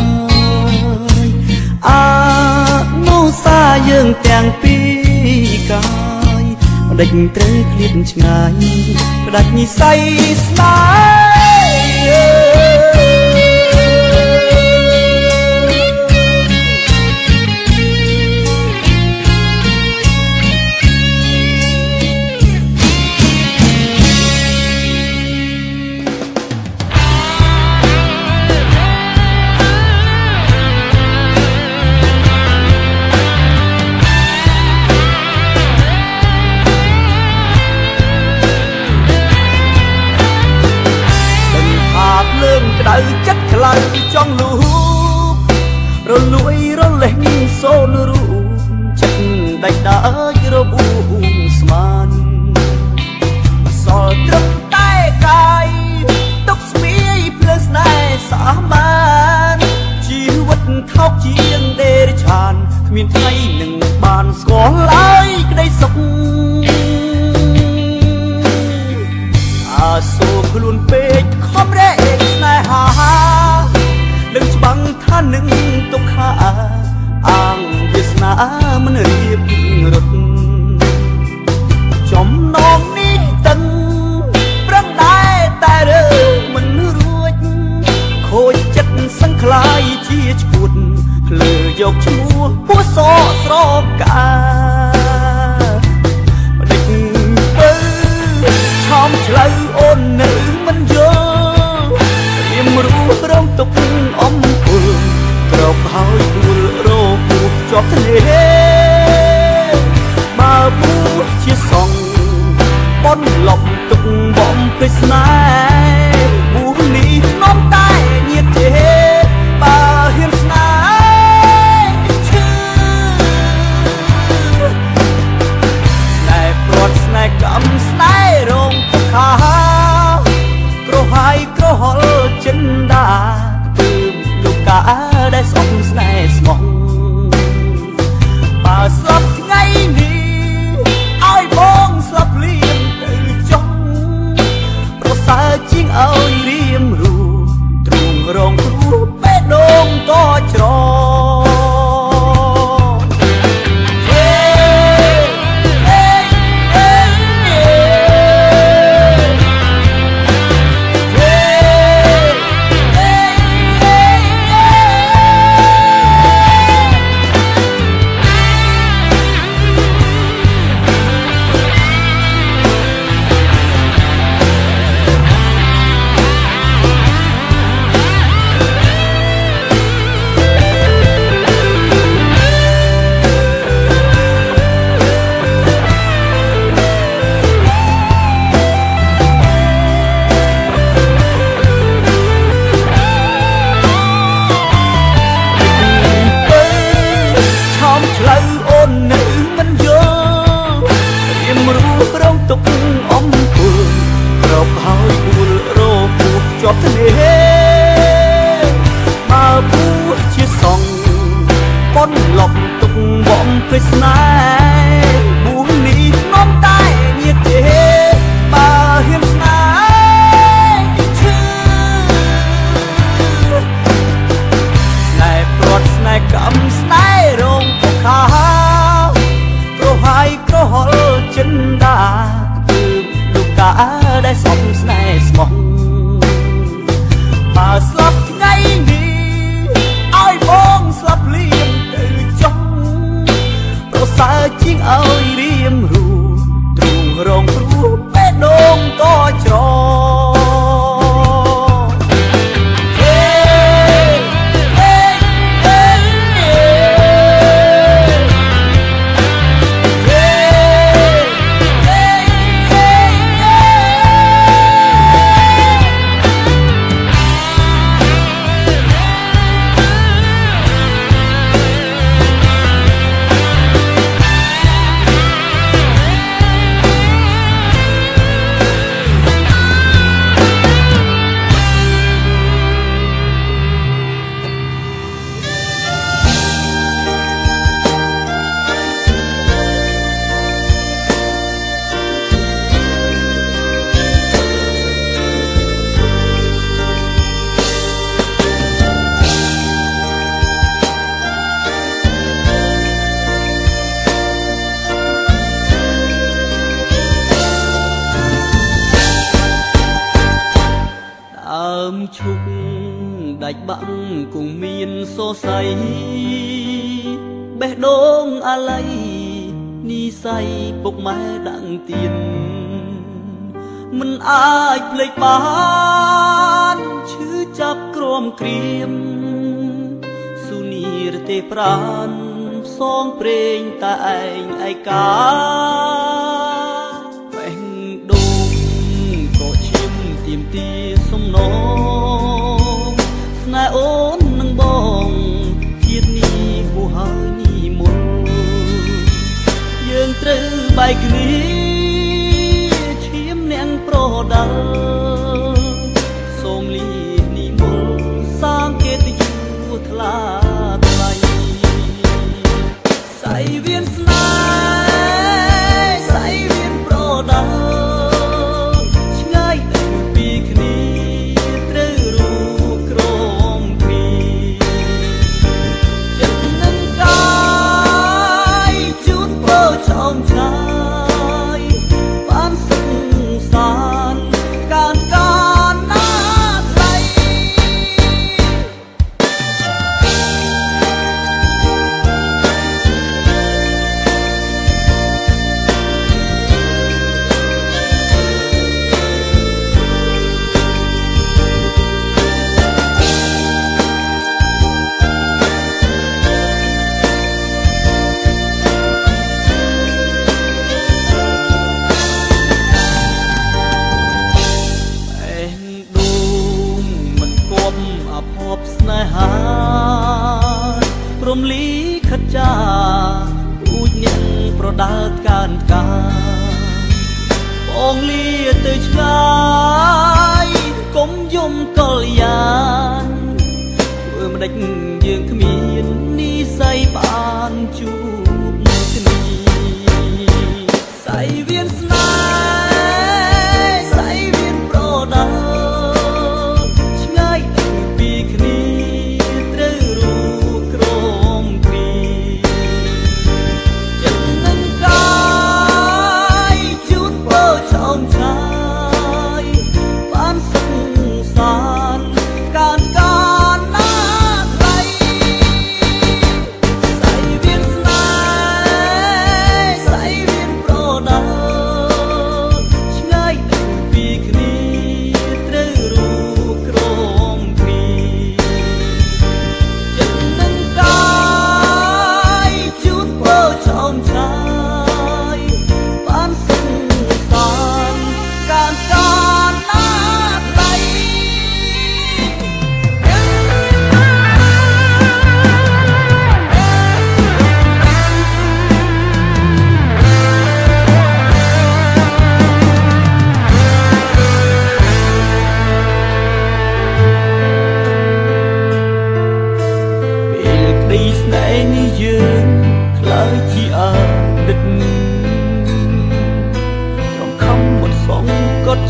អានុ យើងទាំងពីរកាយដេចត្រូវឃ្លាតឆ្ងាយផ្ដាច់និស្ស័យស្នេក្តៅចិត្តខ្លាំងចង់លូរលួយរលេងសូនរូបចិត្តដាច់ដាច់របួងស្មានសល់ត្រឹមតែកាយទុកស្ពាយភ្លើស្នេហ៍សាមានជីវិតថោកជាងដេរឆានគ្មានថ្ងៃនឹងបានស្គាល់ឡើយក្តីសុខអាសូរខ្លួនពេកខំរែកស្នេហានឹងច្បាំងថានឹងទុកខាអាងវាសនាមិនរៀបរត់ចំណងនេះតឹងប្រឹងដែរតែរើមិនរួចខូចចិត្តសង្ខ្លាយជាឈួតភ្លើយកឈ្មោះពោះសស្រកាបដិចបើឆោមឆ្លៅអូននៅមិនយល់រៀមរូបរងទុកអំពើក្របហើយដួលរពោះជាប់ធ្នេបើពោះជាសងបនលប់ទុកបំពេស្នេហ៍ពោះនេះនាំតែញាតទេបើហ៊ានស្នេហ៍ឈឺស្នេហ៍ព្រាត់ស្នេហ៍កម្មស្នេហ៍រងទុក្ខាក្រហាយក្រហល់ចិនដាពើលោកកាដែលស្អប់ស្នេហ៍ស្មោះបើស្លាប់ថ្ងៃនេះឲ្យបងស្លាប់លៀងទៅចុងប្រសើរជាងឲ្យរៀមរូទ្រូងរងគ្រោះបេះដូងតច្រជាប់ធ្នេបើពោះជាសងបនលប់ទុកបំពេស្នេហ៍ពោះនេះនាំតែញាតទេបើហ៊ានស្នេហ៍ឈឺស្នេហ៍ព្រាត់ស្នេហ៍កម្មស្នេហ៍រងទុក្ខាក្រហាយក្រហល់ចិនដាគឺលោកកាដែលស្អប់ស្នេហ៍ស្មោះបើស្លាប់ថ្ងៃនេះឲ្យបងស្លាប់លៀងទៅចុងប្រសើរជាងឲ្យរៀមរូទ្រូងរងគ្រោះបេះដូងតច្រ ចបាំងគង់មានសរសៃបេះដូងអាល័យនីស័យពុកម៉ែដាំងទៀនមិនអាចភ្លេចបានឈឺចាប់ក្រំក្រៀមស៊ូនីរទេប្រានផ្សងព្រេងតែឯងឯកាបេះដូងក៏ឈាមទៀមទាសំណងស្នេហ៍អូននឹងបងជាតិនេះហួហើយនេះមុនយើងត្រូវបែកគ្នាឈាមនាងប្រដាល់សូមលីនេះមុនសាងកិត្តិយសថ្លាថ្លៃសៃវៀនស្នេហ៍សៃវៀនប្រដាល់ឆ្ងាយពីគ្នាត្រូវរូបក្រមគ្នាចិត្តនឹងកាយជូនពោចោមឆាយបានសឹកសានកានណាថ្លៃស្នេហាព្រមលីខិតចាអួចអ្នកប្រដាល់កានបងលាទៅឆ្ងាយកុំយំកលយានធ្វើមិនដេចយើងគ្មាននិស័យបានជួបគ្នាសៃវៀនស្នេហ៍សៃវៀនប្រដាល់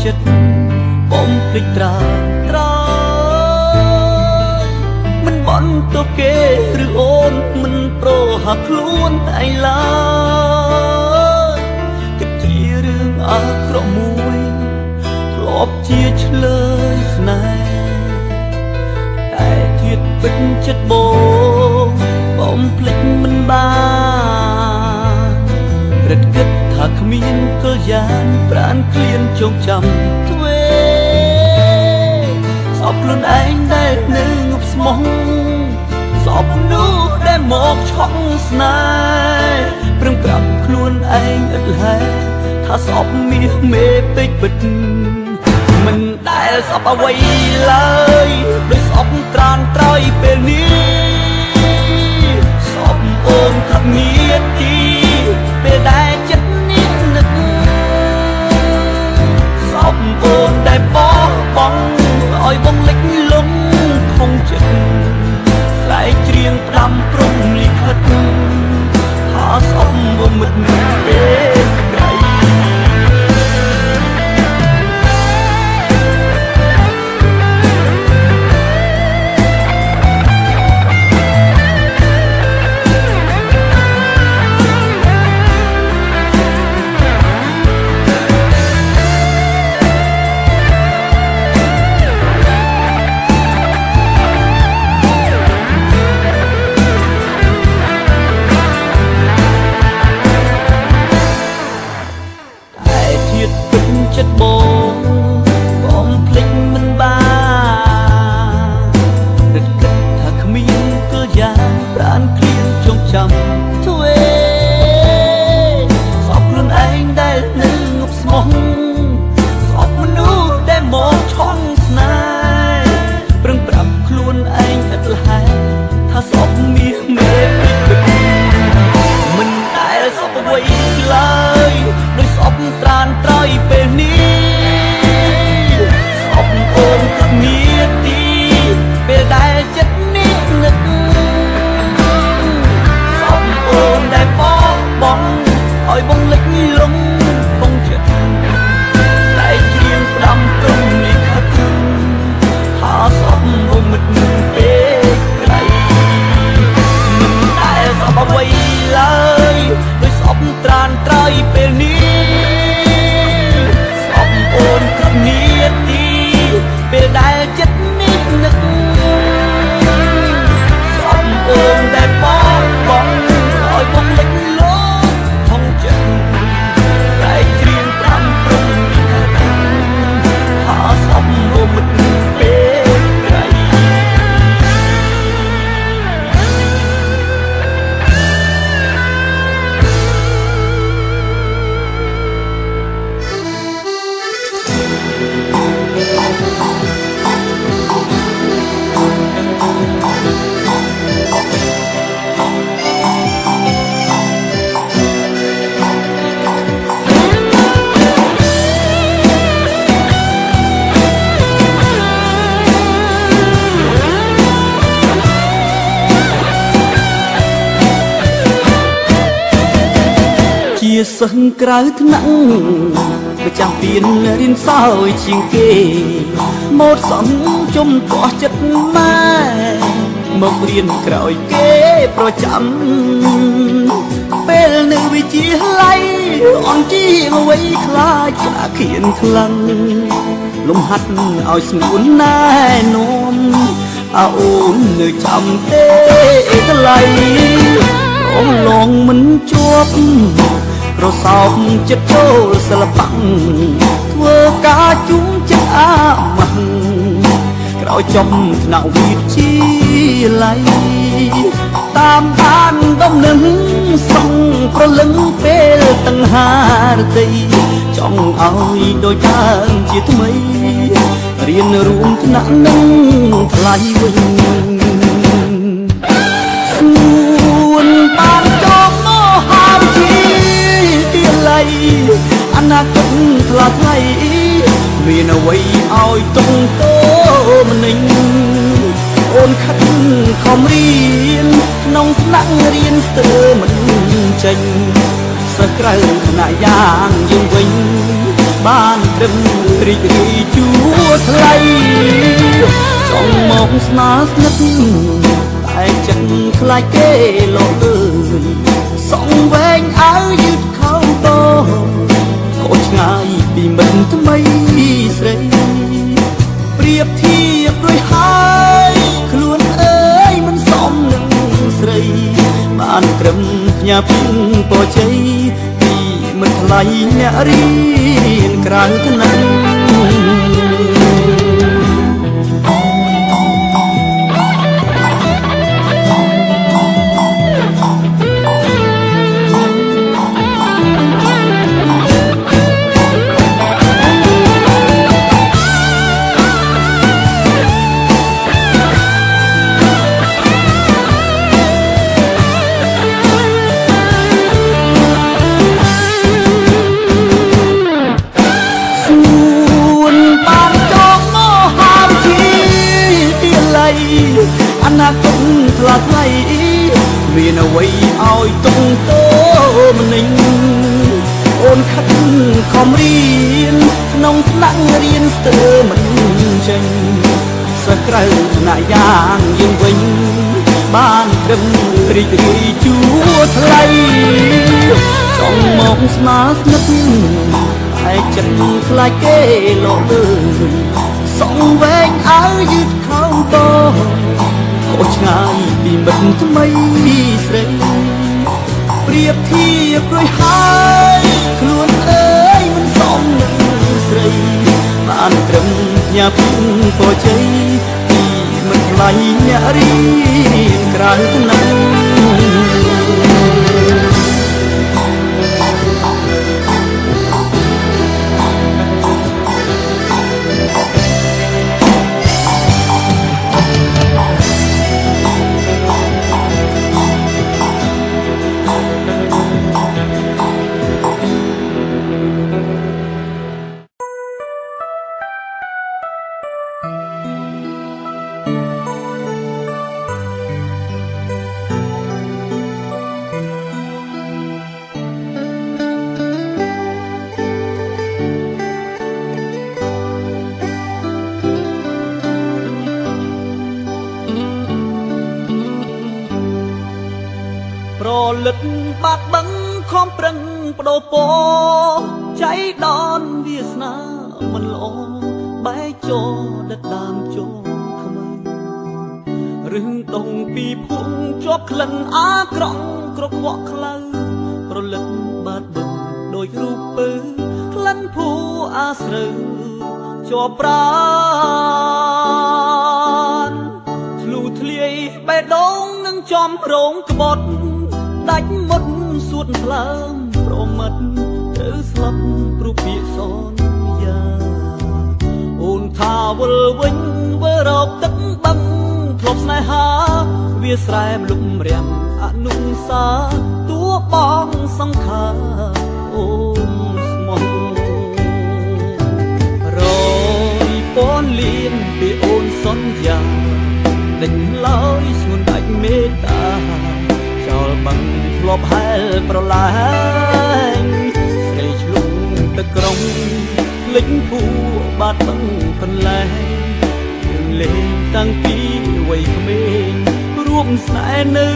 ចិត្តបំភ្លេចត្រាត្រមិនបន់ទៅគេឬអូនមិនប្រហាក់ខ្លួនឯងឡើយគិតជារឿងអាក្រក់មួយធ្លាប់ជាឆ្លើយស្នេហ៍តែធៀបពិតចិត្តបងបំភ្លេចមិនបានរត់គិតថាគ្មានកលយានប្រានក្លៀនចងចាំទ្វេសពខ្លួនឯងដែលនៅងប់ស្មោះសពនោះដែលមកឆក់ស្នេហ៍ព្រមប្រាប់ខ្លួនឯងឥតហែថាសពមាសមេពេកពិតមិនដែលសពអ្វីឡើយដោយសពត្រានត្រយពេលនេះសពអូនថាមានទីពេលដែលចិត្តអូនដែលបោះបង់ឲ្យបងលិចលំខំចិត្តស្លែកច្រៀងផ្ដាំព្រំលិខិតថាសំមិត្តពេលក្រៃ ចាំធ្វើសពខ្លួនឯងដែលនៅងប់ស្មោះសពមនុស្សដែលមកឆន់ស្នេហ៍ប្រឹងប្រាប់ខ្លួនឯងឥតលះថាសពមាសមេពិតមិនដែលសពអ្វីឡើយដោយសពត្រានត្រៃពេលនេះសពអូនគិតមានទីពេលដែលចិត្តនេះនឹកសពអូនដែលបោះបង់ឲ្យបងលិចលងបងចិត្តតែជ្រៀងផ្ដាំព្រំលិខិតថាសពរមិតពេលក្រៃមិនដែលសពអ្វីឡើយដោយសពត្រានត្រៃពេលនេះសពអូនគិតមានទីពេលដែលចិត្តនេះនឹកសពអូនដែលបោះបង់ឲ្យបងលិចលងថងចិត្តតែជ្រៀងផ្ដាំព្រំលិខិតថាសពរមិតពេលក្រៃជាសិស្សក្រៅថ្នាក់ប្រចាំពៀនរៀនសោយជាងគេម៉ូតសំជុំកោះចិត្តម៉ែមករៀនក្រោយគេប្រចាំពេលនៅវិទ្យាល័យអនជាអ្វីខ្លាចអាខៀនខ្លាំងលំហាត់ឲ្យស្ងួនណែនាំអូននៅចាំទេថ្លៃអូនឡងមិនជាប់ក្រសោបចិត្តចូលសិល្បៈធ្វើការជុំចិត្តអាម៉ាស់ក្រោយចប់ថ្នាក់វិទ្យាល័យតាមបានដំណឹងសងប្រលឹងពេលតង្ហារតីចង់ឲ្យដូចដើមជាថ្មីរៀនរួមថ្នាក់នឹងថ្លៃវិញស្ងួនបានចង់មកហើយជាអនាគតថ្លាថ្លៃមានអ្វីឲ្យទុំតោមនិញអូនខិតខំរៀនក្នុងថ្នាក់រៀនស្ទើរមិនចេញសិស្សក្រៅថ្នាក់យ៉ាងយើងវិញបានត្រឹមរីករាយជួថ្លៃចង់មកស្នាស្និទ្ធតែចិត្តខ្លាចគេលោកអើយសងវែងអើយឺតខោតោកូនឆ្ងាយពីមិត្តថ្មីស្រីប្រៀបធៀបដូចហើយខ្លួនអើយមិនសមនឹងស្រីបានត្រឹមផ្ញើពីពរជ័យពីមិត្តថ្លៃអ្នករៀនក្រៅថ្នាក់អនាគតថ្លាថ្លៃមានអ្វីឲ្យទុំតោមនិញអូនខិតខំរៀនក្នុងថ្នាក់រៀនស្ទើរមិនចេញសិស្សក្រៅថ្នាក់យ៉ាងយើងវិញបានត្រឹមរីករាយជួថ្លៃចង់មកស្នាស្និទ្ធតែចិត្តខ្លាចគេលោកអើយសងវែងអើយឺតខោតោកូនឆ្ងាយពីមិត្តថ្មីស្រីប្រៀបធៀបដូចហើយខ្លួនអើយមិនសមនឹងស្រីបានត្រឹមផ្ញើពីពរជ័យពីមិត្តថ្លៃអ្នករៀនក្រៅថ្នាក់ ប្រលឹកបាត់បឹងខំប្រឹងបដូរពចៃដនវាសនាមិនល្អបែកចោដិតដើមជោខ្មៅរឿងដងពីភួងជាប់ក្លិនអាក្រង់ក្រខ្វក់ខ្លៅប្រលឹកបាត់បឹងដូចរូបពើក្លិនភួអាស្រូវជាប់ប្រានធ្លុធ្លាយបេះដូងនឹងចំរងក្បត់ដាច់មុតសួតផ្លើមប្រមិតត្រូវស្លាប់ព្រោះពាក្យសន្យាអូនថាវិលវិញវើរកទឹកបឹងធ្លាប់ស្នេហាវាស្រែមលុំរាំងអនុសាតួបងសង្ខាអូនស្មោះរយពនលៀនពីអូនសន្យាដេញឡើយស្ងួនដាច់មេត្តាចោលបឹងធ្លាប់ហែលប្រឡាញស្រីឆ្លុំទឹកក្រុងភ្លេចភូបាត់បឹងកន្លែងលេងតាំងពីវ័យក្មេងរួមស្នេហ៍នៅ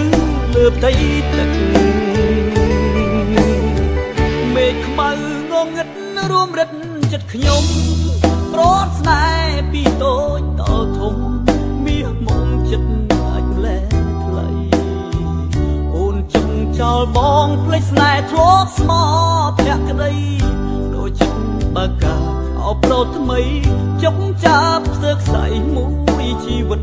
លើផ្ទៃទឹកមេឃខ្មៅងងឹតរួមរិទ្ធចិត្តខ្ញុំប្រត់ស្នេហ៍ពីតូចដល់ធំមាសមុំចិត្តអាចលែថ្លៃអូនចង់ចោលបងភ្លេចស្នេហ៍ធ្លាប់ស្មោភក្តីដូចចិត្តបើកាអបប្រោថ្មីចុកចាប់ស្ទើរខ្សែមួយជីវិត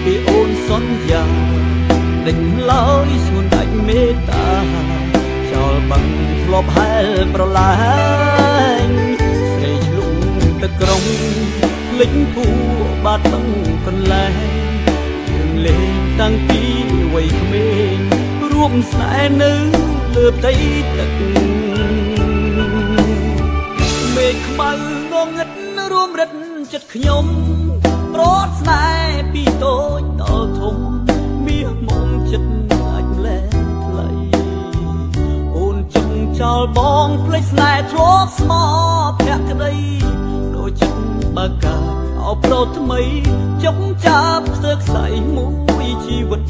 ពីអូនសន្យាដេញឡើយស្ងួនដាច់មេត្តាចោលបឹងធ្លាប់ហែលប្រឡាញស្រីឆ្លុំទឹកក្រុងភ្លេចភូបាត់បឹងកន្លែងលេងតាំងពីវ័យក្មេងរួមស្នេហ៍នៅលើផ្ទៃទឹកមេឃខ្មៅងងឹតរួមរិទ្ធចិត្តខ្ញុំប្រត់ស្នេហ៍ពីតូចដល់ធំមាសមុំចិត្តអាចលែថ្លៃអូនចង់ចោលបងភ្លេចស្នេហ៍ធ្លាប់ស្មោភក្តីដូចចិត្តបើកាអបប្រោថ្មីចុកចាប់ស្ទើរខ្សែមួយជីវិត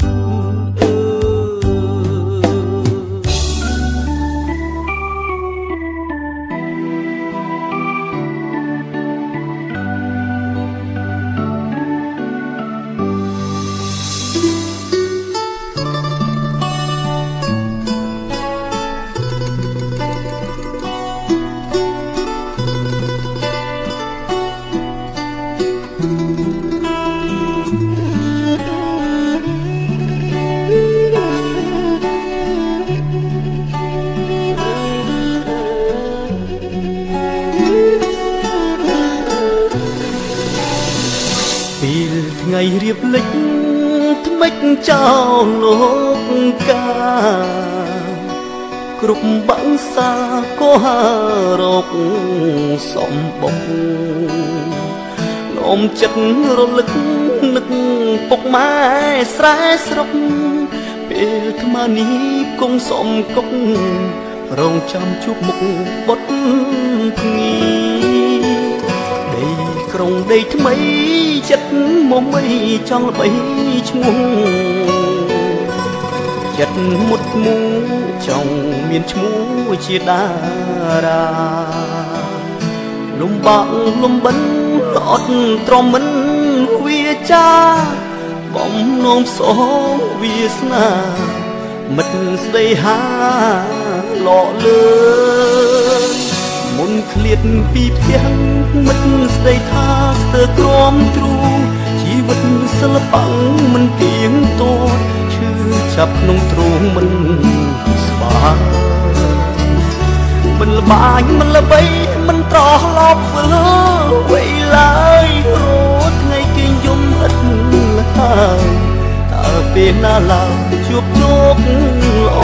ថ្ងៃរៀបលិចថ្មិចចោលលោកកាគ្រប់បាំងសាក៏ហារកសំបុកនោមចិត្តរលឹកនឹកពុកម៉ែស្រែស្រុកពេលថ្មនេះគង់សំគុករងចាំជួបមុខបុតភ្ងីដីក្រុងដីថ្មីចិត្តមុំអីចង់ល្បីឈ្មោះចិត្តមុតមូចង់មានឈ្មោះជាតារាលំបាក់លំបិនអត់ទ្រាំមិនវាចាបំណងផ្សងវាសនាមិត្តស្ដីហាលក់លើមុនឃ្លាតពីផ្ទះមិត្តស្ដីថាស្ទើរក្រំទ្រូជីវិតសិល្បៈមិនទៀងទាត់ឈឺចាប់ក្នុងទ្រូងមិនស្បាមិនល្បាញមិនល្បីមិនត្រឡប់វេលាយរត់ថ្ងៃគេយំឥតឡើយតើ ពេលណាឡើងជួបជោគល្អ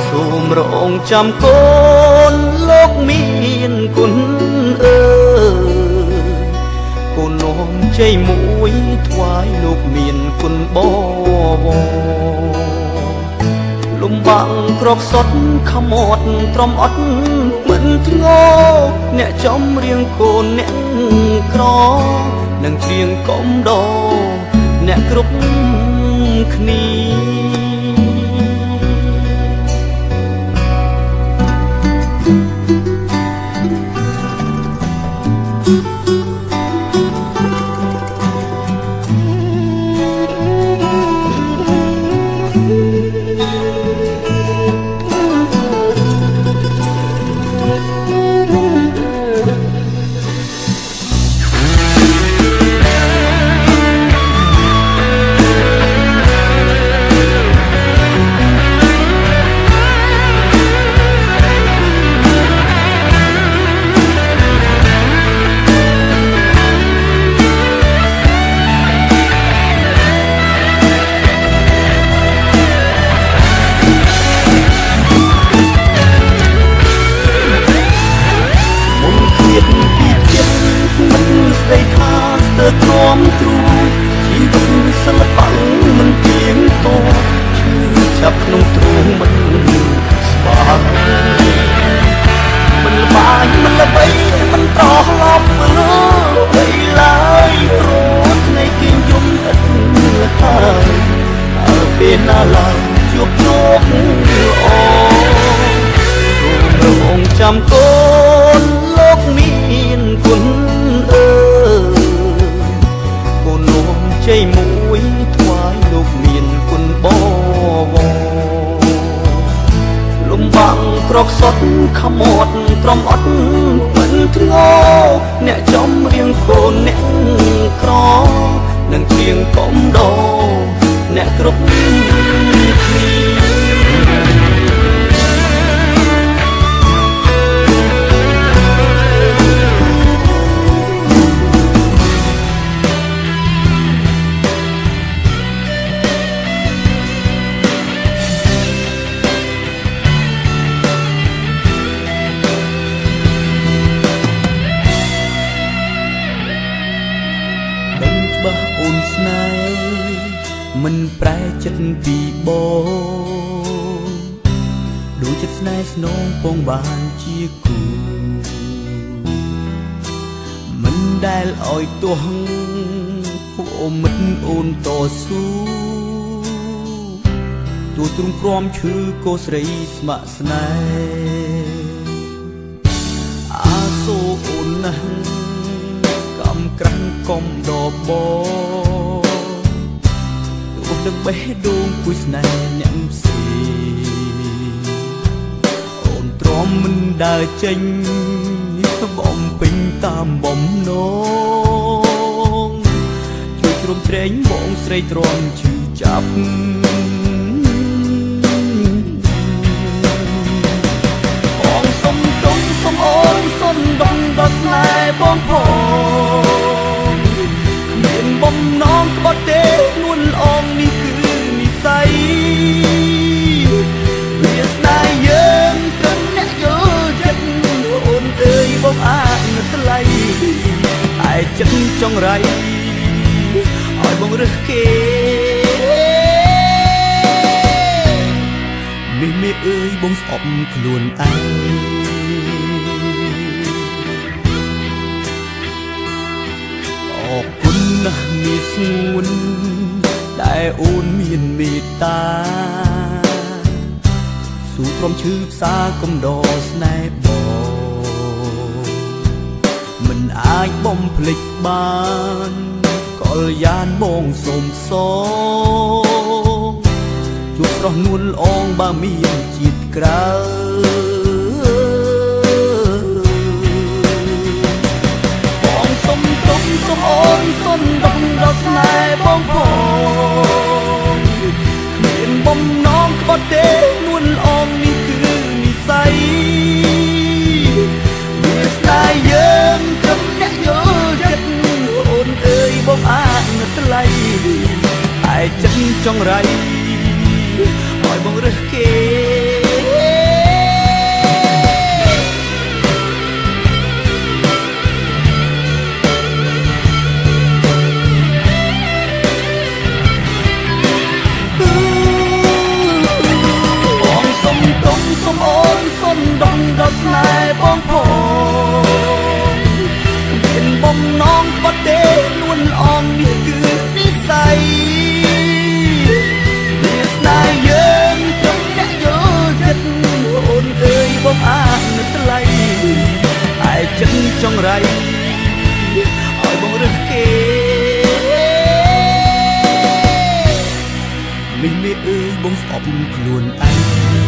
សូមរងចាំកូនលោកមានគុណកូននាំជ័យមួយថ្វាយលោកមានគុណបវរលំបាំងក្រកសុតខមាត់ត្រមអត់មិនធ្ងោអ្នកចំរៀងកូនអ្នកក្រនឹងច្រៀងកំដរអ្នកគ្រប់គ្នាទ្រាំទ្រូជីវិតសិល្បៈមិនទៀងទាត់ឈឺចាប់ក្នុងទ្រូងមិនស្បាមិនល្បាយមិនល្បីមិនត្រឡប់មើលបីឡើយព្រោះថ្ងៃគេយំឥតហើយពេលណាឡើងជួបជោគល្អសូមរងចាំកូនលោកមានគុណជ័យមួយថ្វាយលោកមានគុណបវរលំបាំងក្រកសុតខមាត់ត្រមអត់មិនធ្ងោអ្នកចំរៀងកូនអ្នកក្រនឹងច្រៀងកំដរអ្នកគ្រប់គ្នាអូនស្នេហ៍មិនប្រែចិត្តពីបងដូចចិត្តស្នេហ៍ស្នងពងបានជាគូមិនដែលឲ្យទាស់អូមិត្តអូនតស៊ូទូទ្រង់ព្រមឈឺកោស្រីស្ម័គ្រស្នេហ៍អាសូរអូនណាស់កំក្រាំងកុំដបទោះនឹងបេះដូងគួយស្នេហ៍អ្នកផ្សេងអូនទ្រាំមិនដើរចេញបំពេញតាមបំណងជួយជ្រោមជ្រែងបងស្រីទ្រាំឈឺចាប់បងសុំទុំសុំអូនសុំដងដល់ស្នេហ៍បងផងមានបំណងក្បត់ទេនួនល្អងនេះគឺនិស័យវាស្នេហ៍យើងត្រឹមអ្នកយល់ចិត្តអូនអើយបងអាចនឹងថ្លៃឯចិត្តចង្រៃឲ្យបងរើសគេមេមេអើយបងស្អប់ខ្លួនឯងអរគុណណាស់មាសស្ងួនដែលអូនមានមេត្តាស៊ូព្រមឈឺផ្សាកំដរស្នេហ៍បងមិនអាចបំភ្លេចបានកលយានបងសូមសងជួបស្រស់នួនល្អងបើមានជាតិក្រៅបងសុំទុំសុំអូនសុំដងដល់ស្នេហ៍បងផងគ្មានបំណងក្បត់ទេនួនល្អងនេះគឺនិស័យវាស្នេហ៍យើងត្រឹមអ្នកយល់ចិត្តអូនអើយបងអាចនឹងថ្លៃឯ ចង្រៃឲ្យបងរើសគេបងសុំទុំសុំអូនសុំដងដល់ស្នេហ៍បងផងមានបំណងបត់ទេលួនអងនេះគឺនិស័យវាស្នេហ៍យើងត្រង់អ្នកយល់ចិត្តអូនអើយបងអានថ្លៃឯចិនចង្រៃឲ្យបងរើសគេមីមីអើយបងស្អប់ខ្លួនឯង